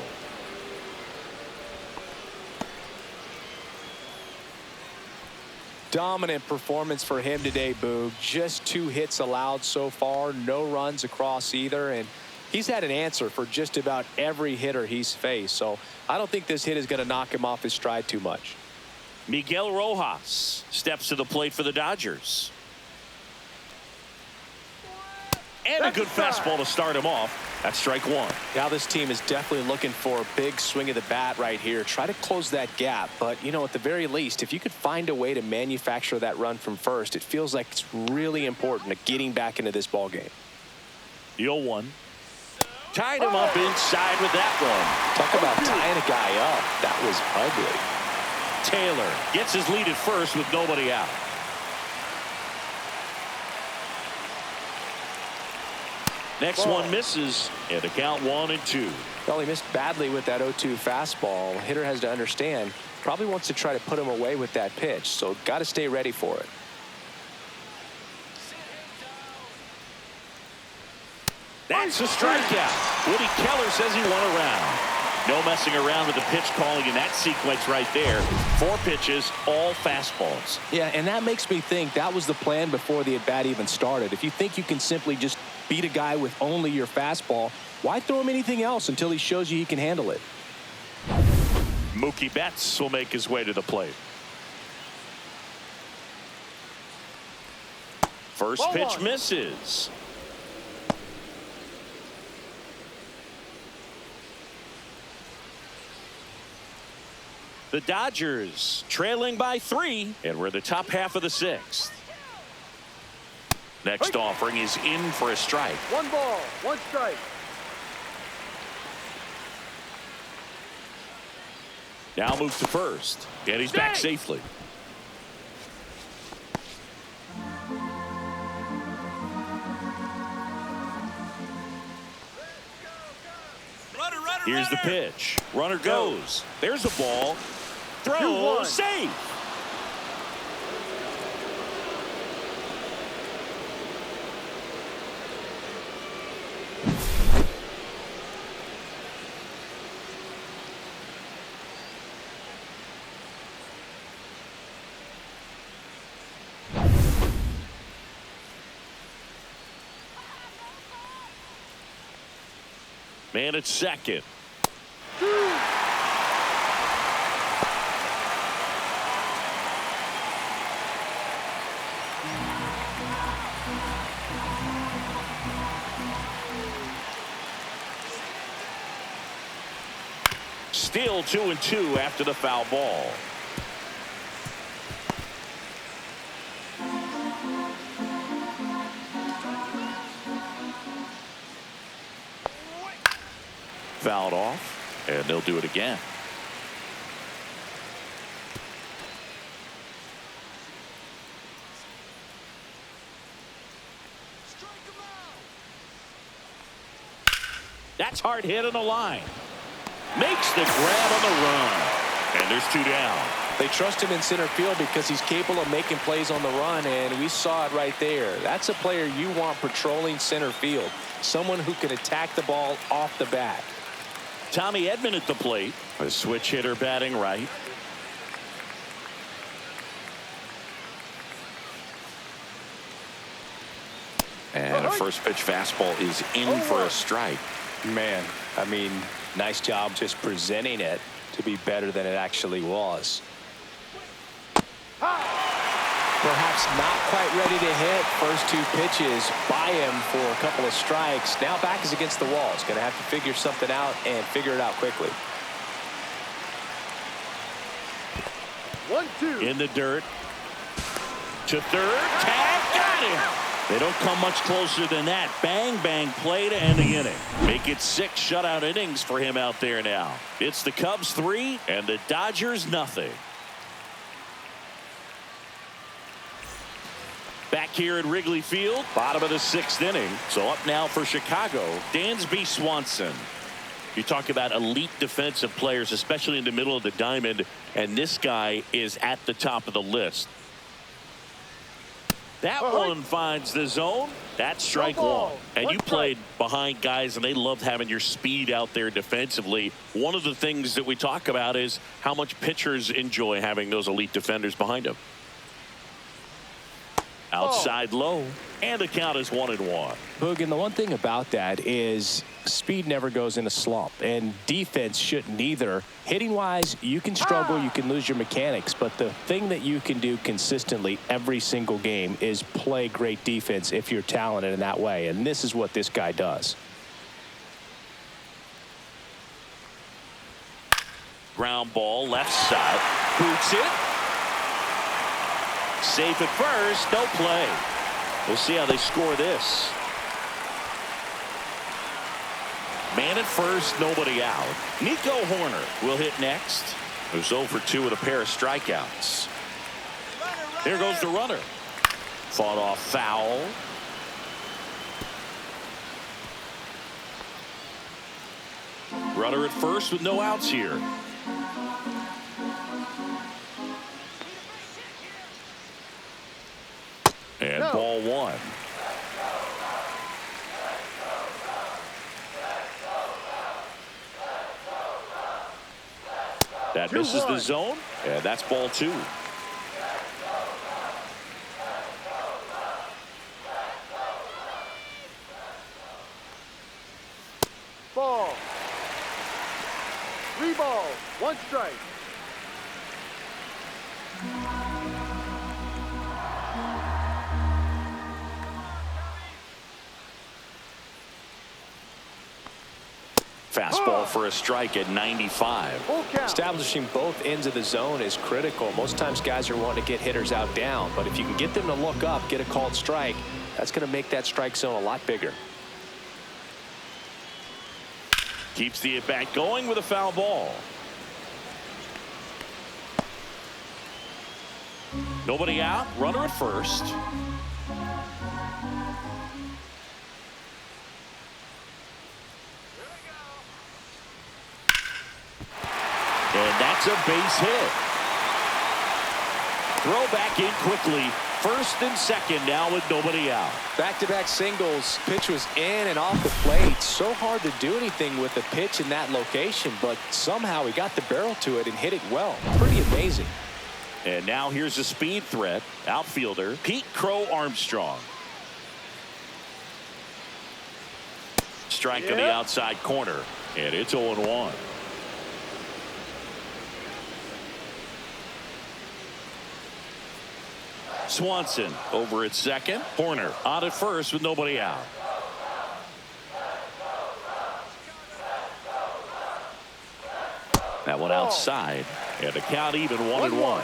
Dominant performance for him today, Boog. Just 2 hits allowed so far, no runs across either, and he's had an answer for just about every hitter he's faced. So I don't think this hit is going to knock him off his stride too much. Miguel Rojas steps to the plate for the Dodgers. And a good fastball to start him off. That's strike 1. Now this team is definitely looking for a big swing of the bat right here. Try to close that gap. But, you know, at the very least, if you could find a way to manufacture that run from first, it feels like it's really important to getting back into this ball game. The 0-1. Tied him up inside with that one. Talk about tying a guy up. That was ugly. Taylor gets his lead at first with nobody out. Next one misses, and the count 1-2. Well, he missed badly with that 0-2 fastball. Hitter has to understand, probably wants to try to put him away with that pitch, so got to stay ready for it. That's a strikeout. Woody Keller says he won a round. No messing around with the pitch calling in that sequence right there. 4 pitches, all fastballs. Yeah, and that makes me think that was the plan before the at-bat even started. If you think you can simply just beat a guy with only your fastball, why throw him anything else until he shows you he can handle it? Mookie Betts will make his way to the plate. First pitch misses. The Dodgers trailing by 3, and we're in the top half of the 6th. Next offering is in for a strike. 1 ball, 1 strike. Now moves to first, and he's back safely. Here's the pitch. Runner goes. There's a ball. Throw. Safe. Man at second. Still 2-2 after the foul ball. Fouled off, and they'll do it again. That's hard hit on the line. Makes the grab on the run. And there's 2 down. They trust him in center field because he's capable of making plays on the run, and we saw it right there. That's a player you want patrolling center field. Someone who can attack the ball off the bat. Tommy Edman at the plate. A switch hitter batting right. And a first pitch fastball is in for a strike. Man, I mean, nice job just presenting it to be better than it actually was. Perhaps not quite ready to hit. First 2 pitches by him for a couple of strikes. Now back is against the wall. He's going to have to figure something out and figure it out quickly. 1-2. In the dirt. To third. Tag. Got him. They don't come much closer than that. Bang, bang play to end the inning. Make it 6 shutout innings for him out there now. It's the Cubs 3 and the Dodgers nothing. Back here at Wrigley Field, bottom of the 6th inning. So up now for Chicago, Dansby Swanson. You talk about elite defensive players, especially in the middle of the diamond, and this guy is at the top of the list. That one finds the zone. That's strike 1. And you played behind guys, and they loved having your speed out there defensively. One of the things that we talk about is how much pitchers enjoy having those elite defenders behind them. Outside low, and the count is 1-1. Boog, and the one thing about that is speed never goes in a slump, and defense shouldn't either. Hitting wise, you can struggle, you can lose your mechanics, but the thing that you can do consistently every single game is play great defense if you're talented in that way, and this is what this guy does. Ground ball left side, boots it. Safe at first, no play. We'll see how they score this. Man at first, nobody out. Nico Horner will hit next. Who's 0 for 2 with a pair of strikeouts. There goes the runner. Fought off foul. Runner at first with no outs here. And ball 1. That misses the zone, and that's ball 2. Ball. 3 balls, 1 strike. Fastball for a strike at 95. Full count. Establishing both ends of the zone is critical. Most times guys are wanting to get hitters out down, but if you can get them to look up, get a called strike, that's going to make that strike zone a lot bigger. Keeps the at-bat going with a foul ball. Nobody out, runner at first. And that's a base hit. Throw back in quickly. First and second now with nobody out. Back-to-back singles. Pitch was in and off the plate. So hard to do anything with the pitch in that location, but somehow he got the barrel to it and hit it well. Pretty amazing. And now here's a speed threat. Outfielder Pete Crow Armstrong. Strike in the outside corner. And it's 0-1. Swanson over at second. Horner on at first with nobody out. That one outside. And the count even 1-1.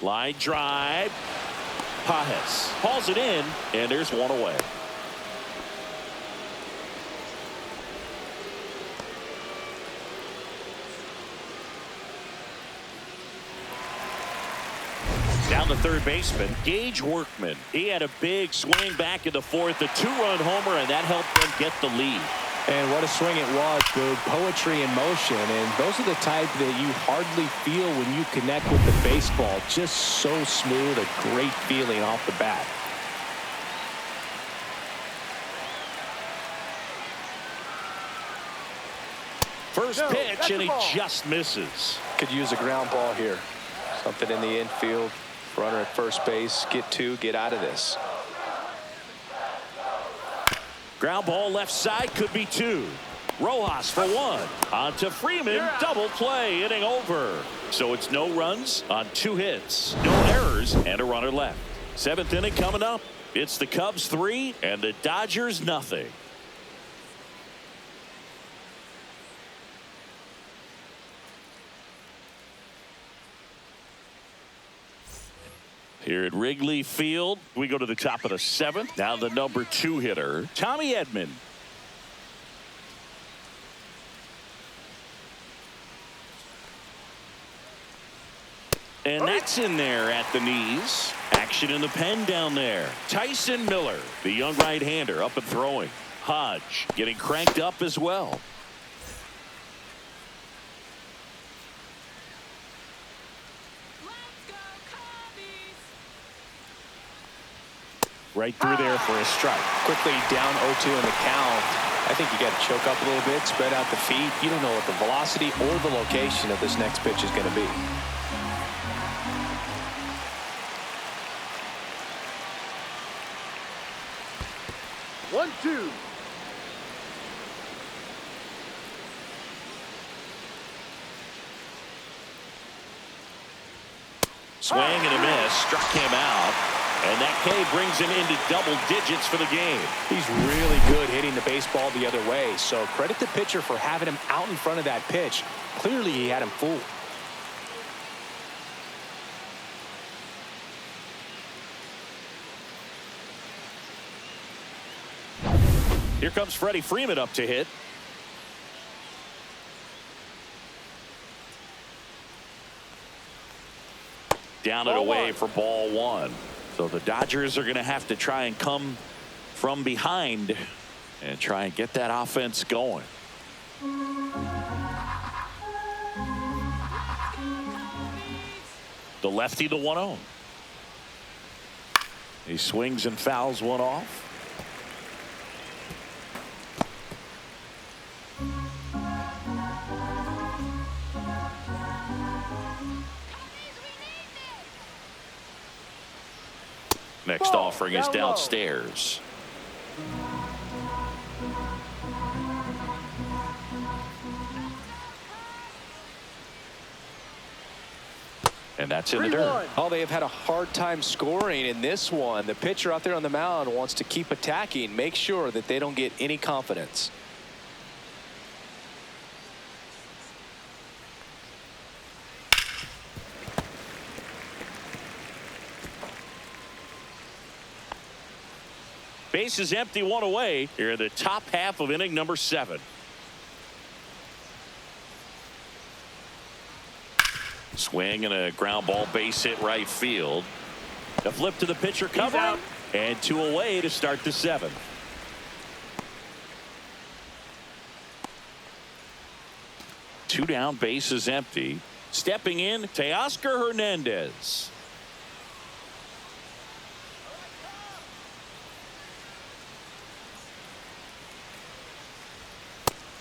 Line drive. Pajes hauls it in, and there's one away. Down the third baseman, Gage Workman. He had a big swing back in the fourth, a 2-run homer, and that helped them get the lead. And what a swing it was, Boog. Poetry in motion, and those are the type that you hardly feel when you connect with the baseball. Just so smooth, a great feeling off the bat. First pitch, and he just misses. Could use a ground ball here. Something in the infield. Runner at first base. Get 2, get out of this. Ground ball left side, could be 2. Rojas for 1. On to Freeman, double play, inning over. So it's no runs on 2 hits, no errors, and a runner left. 7th inning coming up. It's the Cubs 3 and the Dodgers nothing. Here at Wrigley Field, we go to the top of the 7th. Now the number 2 hitter, Tommy Edman. And that's in there at the knees. Action in the pen down there. Tyson Miller, the young right-hander, up and throwing. Hodge getting cranked up as well. Right through there for a strike. Quickly down 0-2 in the count. I think you got to choke up a little bit, spread out the feet. You don't know what the velocity or the location of this next pitch is going to be. One, two. Swing and a miss. Struck him out. And that K brings him into double digits for the game. He's really good hitting the baseball the other way. So credit the pitcher for having him out in front of that pitch. Clearly he had him fooled. Here comes Freddie Freeman up to hit. Down and away for ball 1. So the Dodgers are going to have to try and come from behind and try and get that offense going. The lefty, the 1-0. He swings and fouls one off. Next offering is downstairs. And that's in the dirt. Oh, they have had a hard time scoring in this one. The pitcher out there on the mound wants to keep attacking, make sure that they don't get any confidence. Base is empty, one away here in the top half of inning number 7. Swing and a ground ball, base hit right field. The flip to the pitcher, covering, and 2 away to start the 7th. Two down, base is empty. Stepping in, Teoscar Hernandez.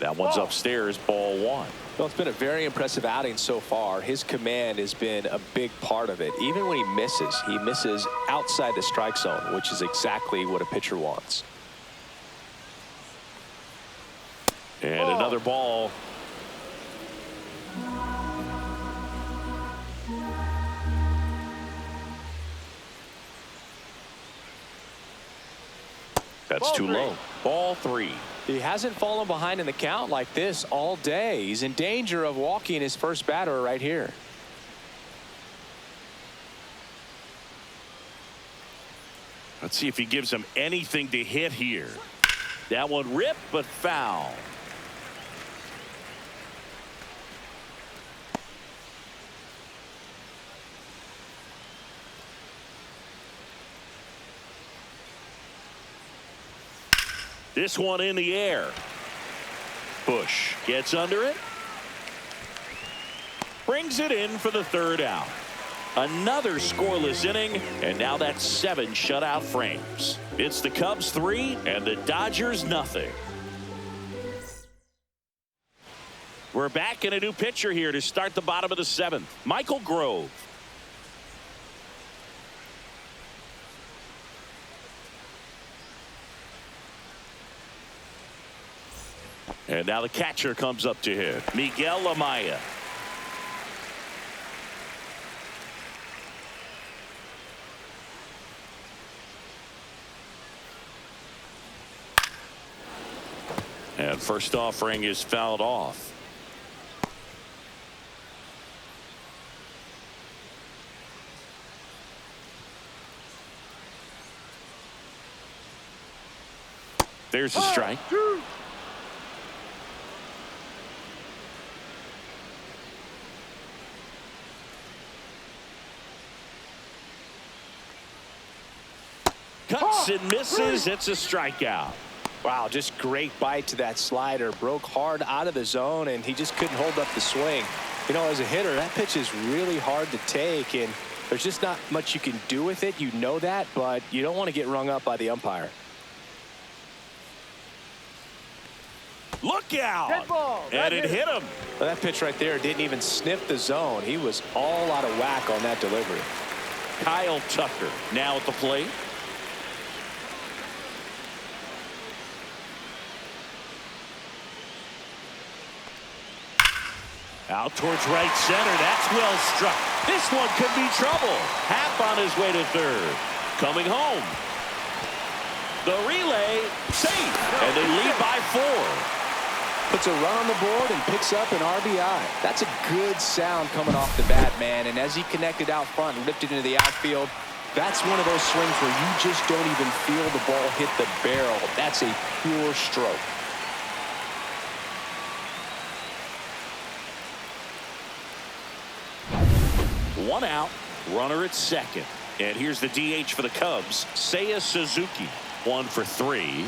That one's upstairs, ball 1. Well, it's been a very impressive outing so far. His command has been a big part of it. Even when he misses outside the strike zone, which is exactly what a pitcher wants. And another ball. That's too low. Ball 3. He hasn't fallen behind in the count like this all day. He's in danger of walking his first batter right here. Let's see if he gives him anything to hit here. That one ripped, but foul. This one in the air. Bush gets under it. Brings it in for the 3rd out. Another scoreless inning, and now that's 7 shutout frames. It's the Cubs 3 and the Dodgers nothing. We're back in a new pitcher here to start the bottom of the 7th. Michael Grove. And now the catcher comes up to him, Miguel Amaya. And first offering is fouled off. There's a strike. Cuts and misses. It's a strikeout. Wow, just great bite to that slider. Broke hard out of the zone, and he just couldn't hold up the swing. You know, as a hitter, that pitch is really hard to take, and there's just not much you can do with it. You know that, but you don't want to get rung up by the umpire. Look out! And it hit him. Well, that pitch right there didn't even sniff the zone. He was all out of whack on that delivery. Kyle Tucker now at the plate. Out towards right center. That's well struck. This one could be trouble. Happ on his way to 3rd. Coming home. The relay safe. And they lead by 4. Puts a run on the board and picks up an RBI. That's a good sound coming off the bat, man. And as he connected out front and lifted into the outfield, that's one of those swings where you just don't even feel the ball hit the barrel. That's a pure stroke. One out, runner at 2nd. And here's the DH for the Cubs, Seiya Suzuki. 1 for 3.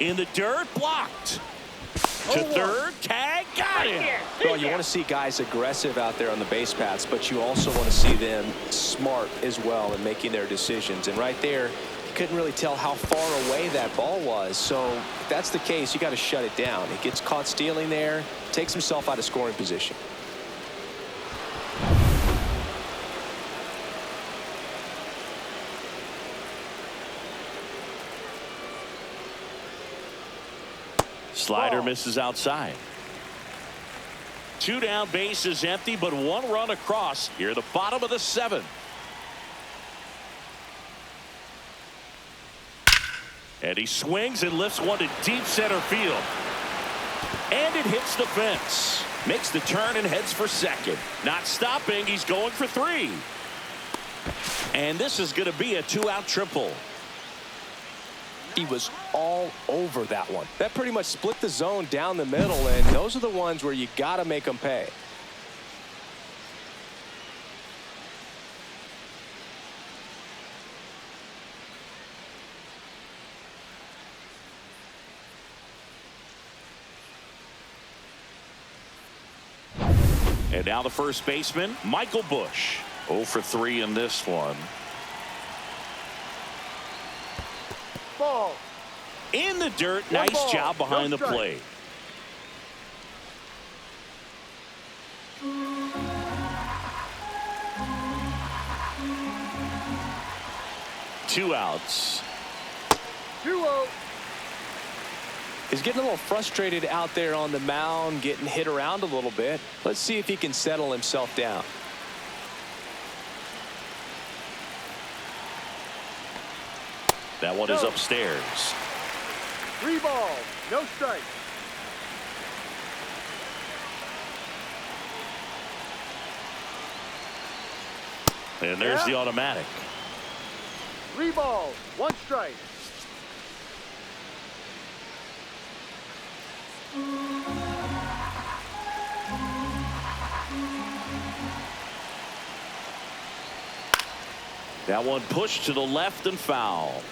In the dirt, blocked. To 0-1. third, tag, got him. Well, you want to see guys aggressive out there on the base paths, but you also want to see them smart as well in making their decisions. And right there, you couldn't really tell how far away that ball was. So if that's the case, you got to shut it down. He gets caught stealing there, takes himself out of scoring position. Slider Ball. misses outside. 2 down, bases empty, but 1 run across here, the bottom of the 7th. And he swings and lifts one to deep center field. And it hits the fence. Makes the turn and heads for second. Not stopping, he's going for 3. And this is going to be a 2-out triple. He was all over that one. That pretty much split the zone down the middle, and those are the ones where you got to make them pay. And now the first baseman, Michael Busch. 0 for 3 in this one. Ball. In the dirt, One nice ball, job behind no the strike. plate. Two outs. 2-0. He's getting a little frustrated out there on the mound, getting hit around a little bit. Let's see if he can settle himself down. That one is upstairs. 3 balls, no strike. And there's Yeah. the automatic. 3 balls, 1 strike. That one pushed to the left and foul.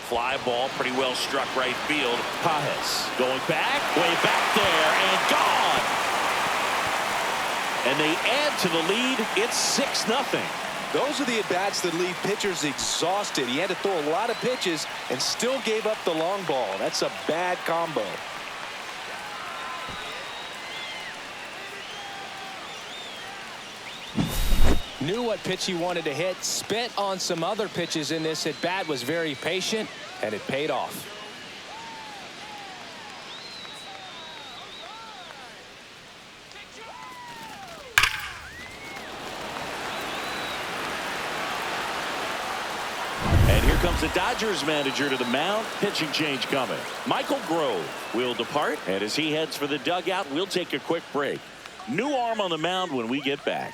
Fly ball, pretty well struck right field. Pajes going back, way back there, and gone. And they add to the lead. It's 6-0. Those are the at-bats that leave pitchers exhausted. He had to throw a lot of pitches and still gave up the long ball. That's a bad combo. Knew what pitch he wanted to hit, spent on some other pitches in this at-bat, was very patient, and it paid off. And here comes the Dodgers manager to the mound. Pitching change coming. Michael Grove will depart. And as he heads for the dugout, we'll take a quick break. New arm on the mound when we get back.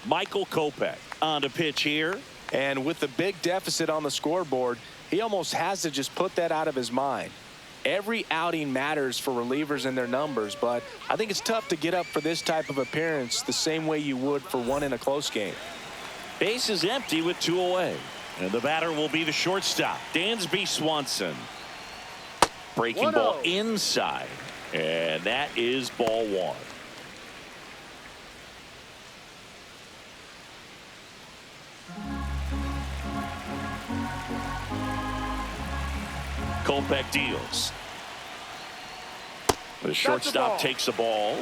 Michael Kopech on to pitch here. And with the big deficit on the scoreboard, he almost has to just put that out of his mind. Every outing matters for relievers and their numbers, but I think it's tough to get up for this type of appearance the same way you would for one in a close game. Base is empty with 2 away. And the batter will be the shortstop, Dansby Swanson. Breaking ball 1-0. inside. And that is ball 1. Kopech deals. The shortstop ball. takes the ball.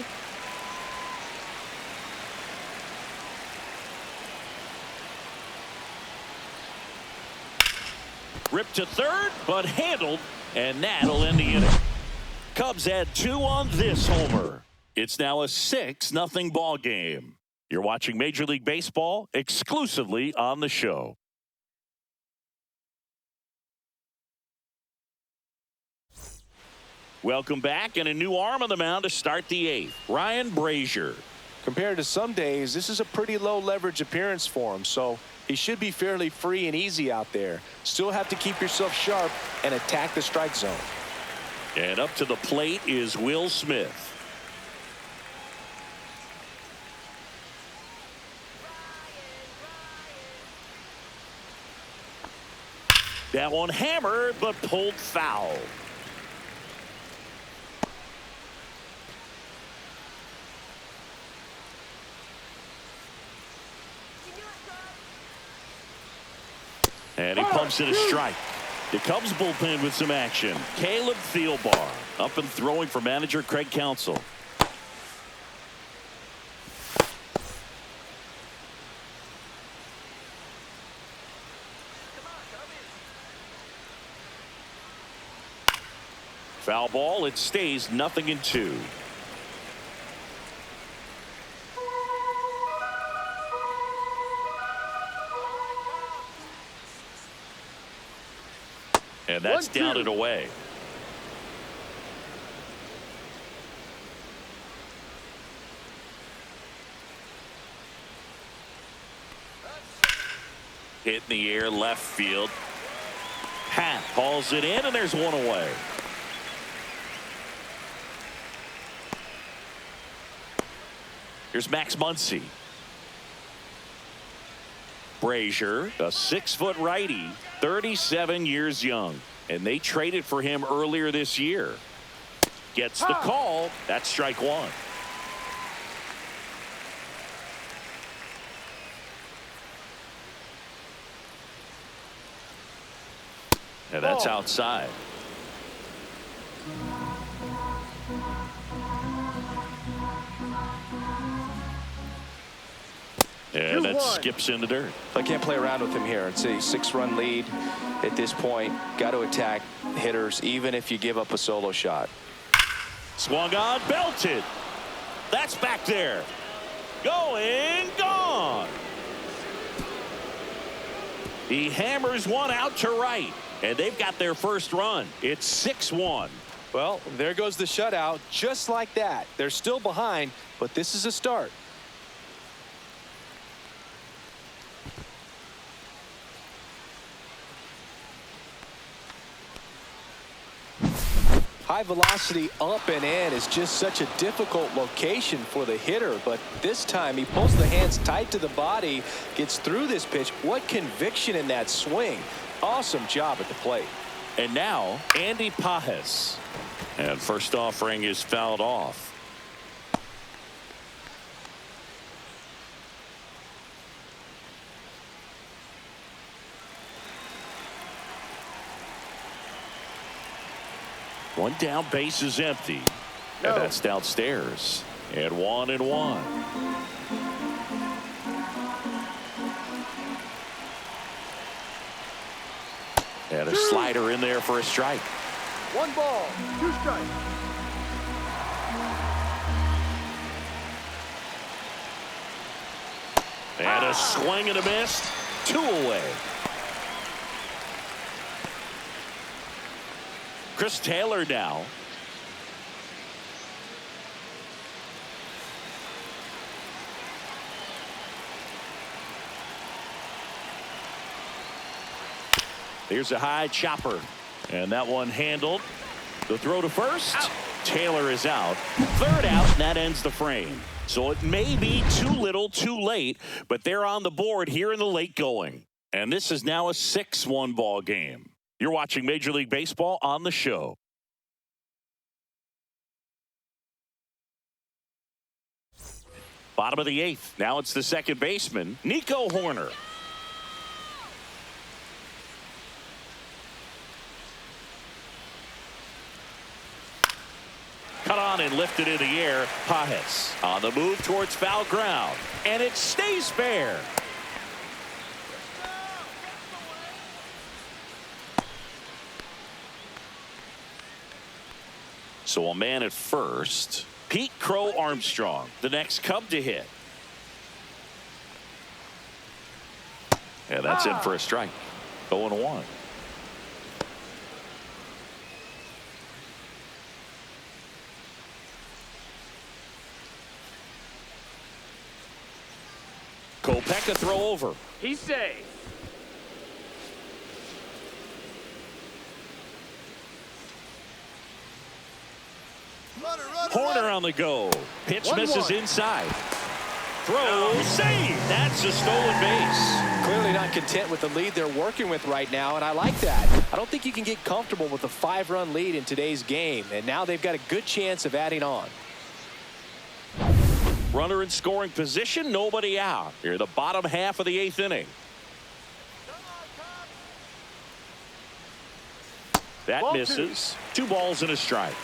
Ripped to third, but handled, and that'll end the inning. Cubs add 2 on this homer. It's now a 6-0 ball game. You're watching Major League Baseball exclusively on the show. Welcome back, and a new arm on the mound to start the 8th. Ryan Brazier. Compared to some days, this is a pretty low leverage appearance for him, so He should be fairly free and easy out there. Still have to keep yourself sharp and attack the strike zone. And up to the plate is Will Smith. That one hammered, but pulled foul. And he pumps it a strike. The Cubs bullpen with some action. Caleb Thielbar up and throwing for manager Craig Counsell. Foul ball. It stays 0-2. And that's down and away. Hit in the air, left field. Hat hauls it in, and there's one away. Here's Max Muncy. Brazier, a 6-foot righty, 37 years young, and they traded for him earlier this year. Gets the call. That's strike one. And that's outside. And that skips in the dirt. I can't play around with him here. It's a 6-run lead at this point. Got to attack hitters even if you give up a solo shot. Swung on, belted. That's back there. Going, gone. He hammers one out to right, and they've got their first run. It's 6-1. Well, there goes the shutout. Just like that. They're still behind, but this is a start. High velocity up and in is just such a difficult location for the hitter, but this time he pulls the hands tight to the body, gets through this pitch. What conviction in that swing. Awesome job at the plate. And now Andy Pages. And first offering is fouled off. One down, base is empty. And that's downstairs. And 1-1. And a slider in there for a strike. 1 ball, 2 strikes. And a swing and a miss. 2 away. Chris Taylor now. Here's a high chopper. And that one handled. The throw to first. Out. Taylor is out. 3rd out, and that ends the frame. So it may be too little, too late, but they're on the board here in the late going. And this is now a 6-1 ball game. You're watching Major League Baseball on the show. Bottom of the 8th. Now it's the second baseman, Nico Horner. Cut on and lifted in the air. Pages on the move towards foul ground. And it stays fair. So a man at first. Pete Crow Armstrong, the next Cub to hit. And that's in for a strike. 0-1. Kopech throw over. He's safe. Horner on the go. Pitch 1-1. misses inside. Throw, save. That's a stolen base. Clearly not content with the lead they're working with right now, and I like that. I don't think you can get comfortable with a 5-run lead in today's game, and now they've got a good chance of adding on. Runner in scoring position, nobody out. Here, the bottom half of the 8th inning. That Ball misses. 2 balls and a strike.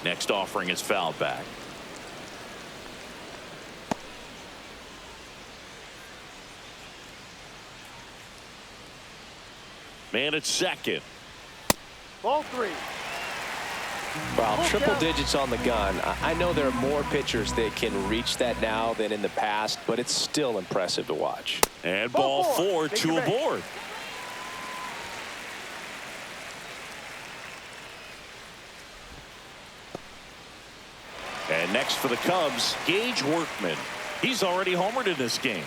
Next offering is fouled back. Man at second. Ball 3. Well, triple digits on the gun. I know there are more pitchers that can reach that now than in the past, but it's still impressive to watch. And ball 4, 2 aboard. And next for the Cubs, Gage Workman. He's already homered in this game.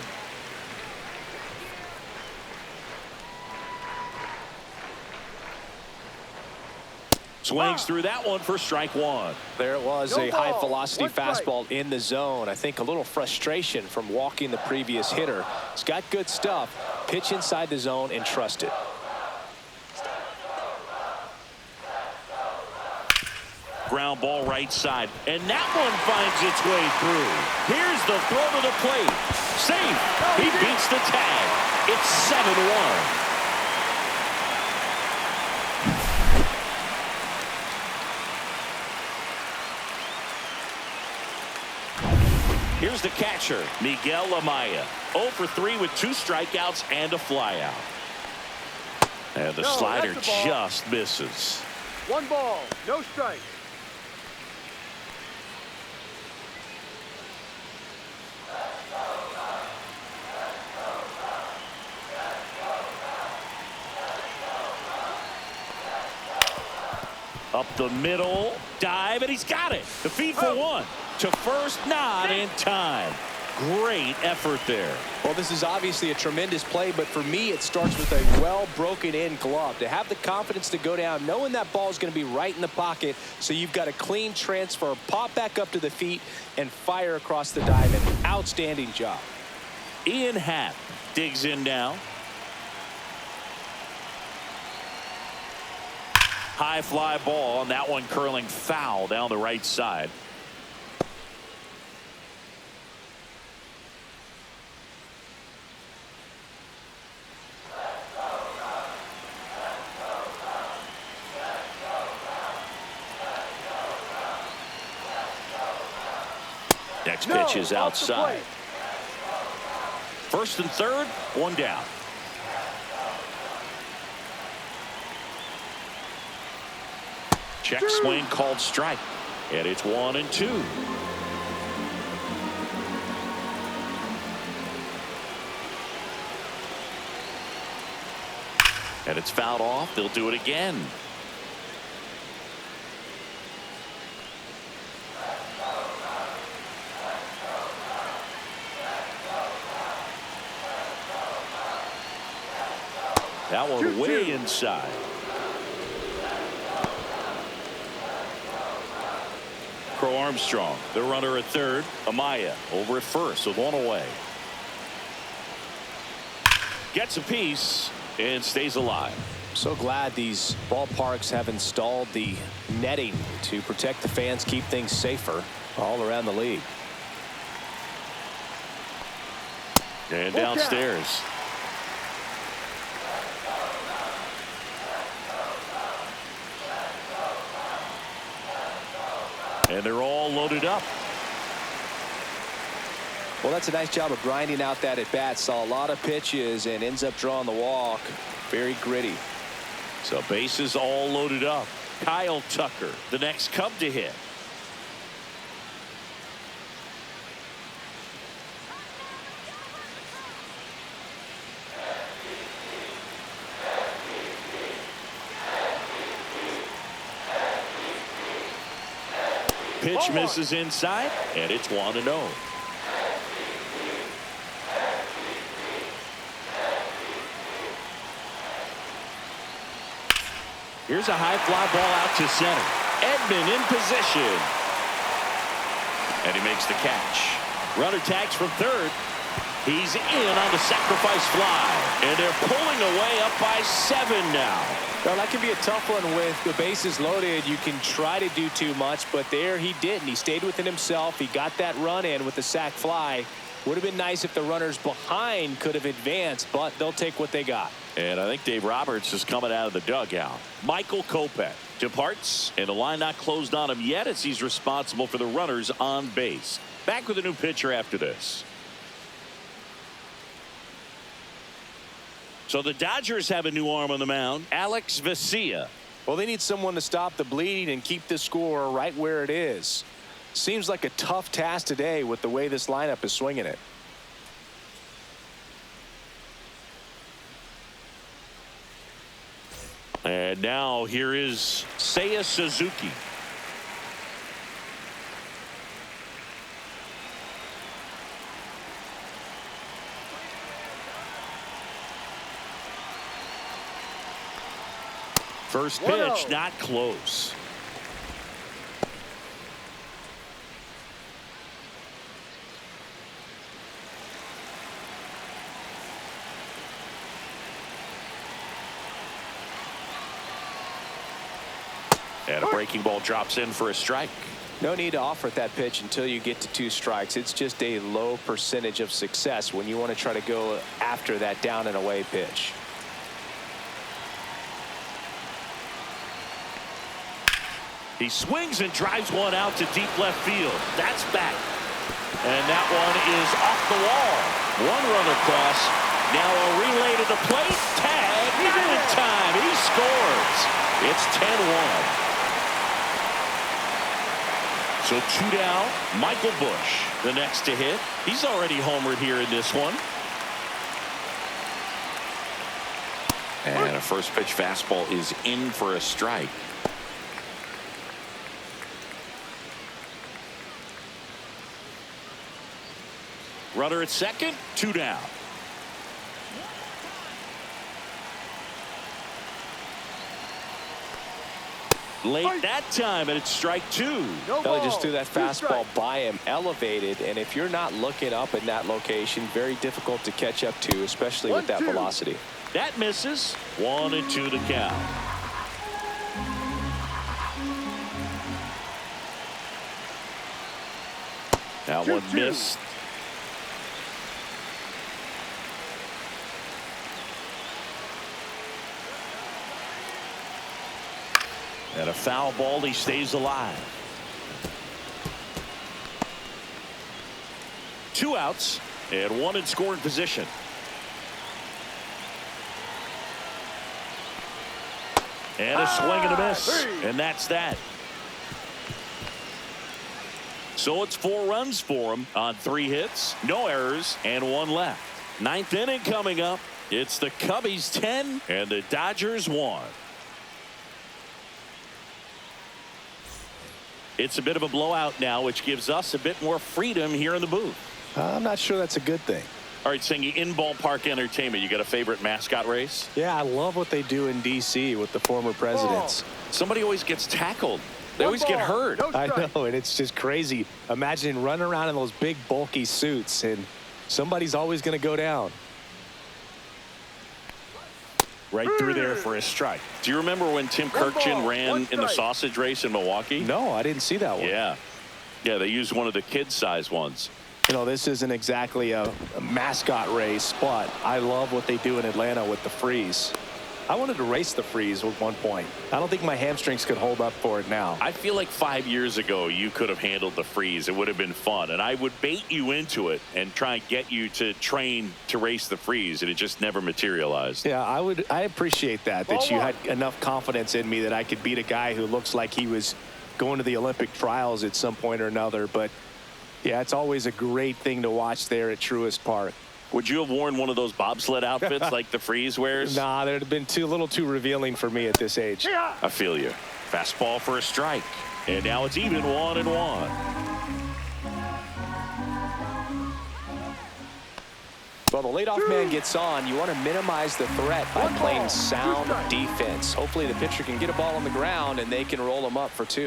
Swings through that one for strike 1. There it was, No a ball. high-velocity 1 strike. fastball in the zone. I think a little frustration from walking the previous hitter. He's got good stuff. Pitch inside the zone and trust it. Ground ball right side, and that one finds its way through. Here's the throw to the plate. Safe. He beats the tag. It's 7-1. Here's the catcher, Miguel Amaya. 0 for 3 with 2 strikeouts and a flyout. And the slider that's the ball. just misses. 1 ball, no strike. Up the middle, dive, and he's got it. The feed for 1. To first, not in time. Great effort there. Well, this is obviously a tremendous play, but for me, it starts with a well broken in glove. To have the confidence to go down, knowing that ball is going to be right in the pocket, so you've got a clean transfer, pop back up to the feet, and fire across the diamond. Outstanding job. Ian Happ digs in now. High fly ball, and that one curling foul down the right side. Next pitch is outside. 1st and 3rd, 1 down. Check swing called strike. And it's 1-2. And it's fouled off. They'll do it again. That one way inside. Crow Armstrong, the runner at 3rd. Amaya over at 1st with 1 away. Gets a piece and stays alive. So glad these ballparks have installed the netting to protect the fans, keep things safer all around the league. And downstairs. And they're all loaded up. Well, that's a nice job of grinding out that at bat. Saw a lot of pitches and ends up drawing the walk. Very gritty. So bases all loaded up. Kyle Tucker, the next Cub to hit. Pitch misses inside, and it's 1-0. Here's a high fly ball out to center. Edman in position. And he makes the catch. Runner tags from third. He's in on the sacrifice fly. And they're pulling away up by 7 now. Well, that can be a tough one with the bases loaded. You can try to do too much, but there he didn't. He stayed within himself. He got that run in with the sac fly. Would have been nice if the runners behind could have advanced, but they'll take what they got. And I think Dave Roberts is coming out of the dugout. Michael Kopech departs, and the line not closed on him yet as he's responsible for the runners on base. Back with a new pitcher after this. So the Dodgers have a new arm on the mound, Alex Vesia. Well, they need someone to stop the bleeding and keep the score right where it is. Seems like a tough task today with the way this lineup is swinging it. And now here is Seiya Suzuki. First pitch, not close. And a breaking ball drops in for a strike. No need to offer that pitch until you get to 2 strikes. It's just a low percentage of success when you want to try to go after that down and away pitch. He swings and drives one out to deep left field. That's back. And that one is off the wall. 1 run across. Now a relay to the plate. Tag. Not in time. He scores. It's 10-1. So 2 down. Michael Busch, the next to hit. He's already homered here in this one. And a first pitch fastball is in for a strike. Runner at second, 2 down. Late that time, and it's strike 2. They just threw that fastball by him, elevated, and if you're not looking up in that location, very difficult to catch up to, especially with that velocity. That misses. 1-2 the count. That one missed. And a foul ball, he stays alive. 2 outs and 1 in scoring position. And a swing and a miss. And that's that. So it's 4 runs for him on 3 hits, no errors, and 1 left. 9th inning coming up. It's the Cubbies 10 and the Dodgers 1. It's a bit of a blowout now, which gives us a bit more freedom here in the booth. I'm not sure that's a good thing. All right, saying in ballpark entertainment, you got a favorite mascot race? Yeah, I love what they do in D.C. with the former presidents. Somebody always gets tackled. They always get hurt. I know, and it's just crazy. Imagine running around in those big, bulky suits, and somebody's always going to go down. Right through there for a strike. Do you remember when Tim Kirkchin ran in the sausage race in Milwaukee? No, I didn't see that one. Yeah. Yeah, they used one of the kid-size ones. You know, this isn't exactly a mascot race, but I love what they do in Atlanta with the freeze. I wanted to race the freeze at one point. I don't think my hamstrings could hold up for it now. I feel like 5 years ago you could have handled the freeze. It would have been fun, and I would bait you into it and try and get you to train to race the freeze, and it just never materialized. Yeah, I appreciate that you had enough confidence in me that I could beat a guy who looks like he was going to the Olympic trials at some point or another. But yeah, it's always a great thing to watch there at Truist Park. Would you have worn one of those bobsled outfits like the freeze wears? Nah, they'd have been a little too revealing for me at this age. I feel you. Fastball for a strike. And now it's even 1-1. Well, the leadoff man gets on. You want to minimize the threat by playing sound defense. Hopefully the pitcher can get a ball on the ground and they can roll him up for 2.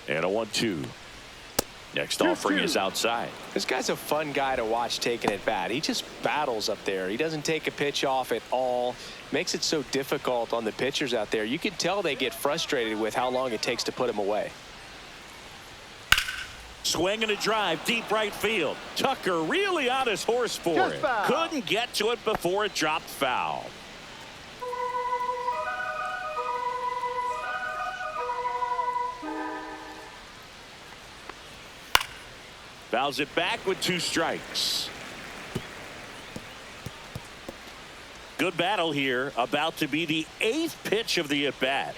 And a 1-2. Next offering is outside. This guy's a fun guy to watch taking at bat. He just battles up there. He doesn't take a pitch off at all. Makes it so difficult on the pitchers out there. You can tell they get frustrated with how long it takes to put him away. Swing and a drive, deep right field. Tucker really on his horse for it. Couldn't get to it before it dropped foul. Fouls it back with 2 strikes. Good battle here. About to be the 8th pitch of the at-bat.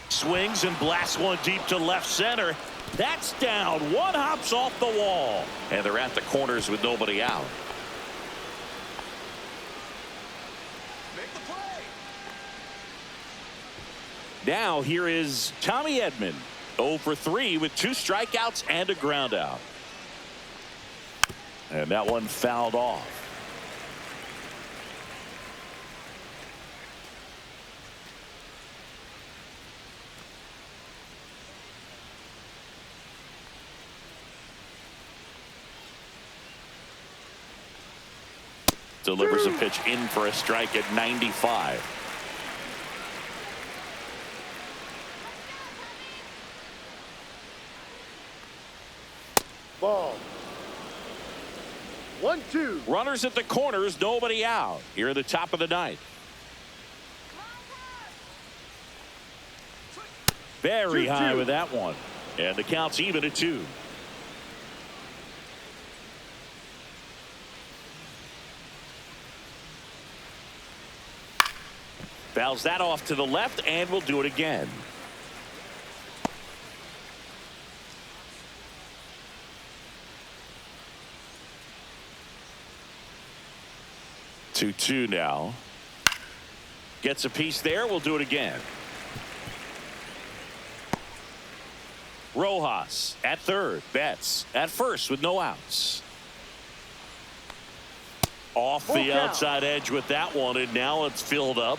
Swings and blasts one deep to left center. That's down. One hops off the wall. And they're at the corners with nobody out. Now here is Tommy Edman, 0 for 3 with 2 strikeouts and a ground out. And that one fouled off. Delivers a pitch in for a strike at 95. Ball. 1-2. Runners at the corners, nobody out. Here at the top of the 9th. Very high with that one. And the count's even at 2. Fouls that off to the left, and we'll do it again. Two now. Gets a piece there. We'll do it again. Rojas at third. Betts at first with no outs. Off the outside edge with that one, and now it's filled up.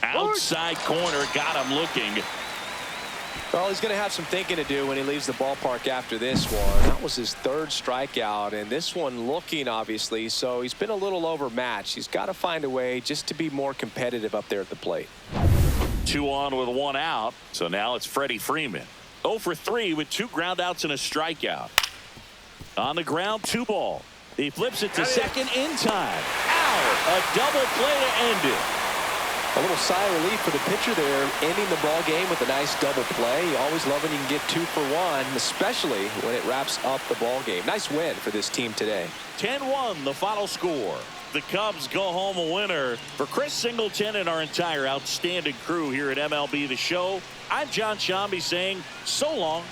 Outside corner, got him looking. Well, he's going to have some thinking to do when he leaves the ballpark after this one. That was his 3rd strikeout, and this one looking, obviously, so he's been a little overmatched. He's got to find a way just to be more competitive up there at the plate. 2 on with 1 out, so now it's Freddie Freeman. 0 for 3 with 2 ground outs and a strikeout. On the ground, 2 ball. He flips it to second in time. Out! A double play to end it. A little sigh of relief for the pitcher there, ending the ball game with a nice double play. You always love when you can get 2 for 1, especially when it wraps up the ball game. Nice win for this team today. 10-1 the final score. The Cubs go home a winner. For Chris Singleton and our entire outstanding crew here at MLB The Show, I'm John Shambi saying so long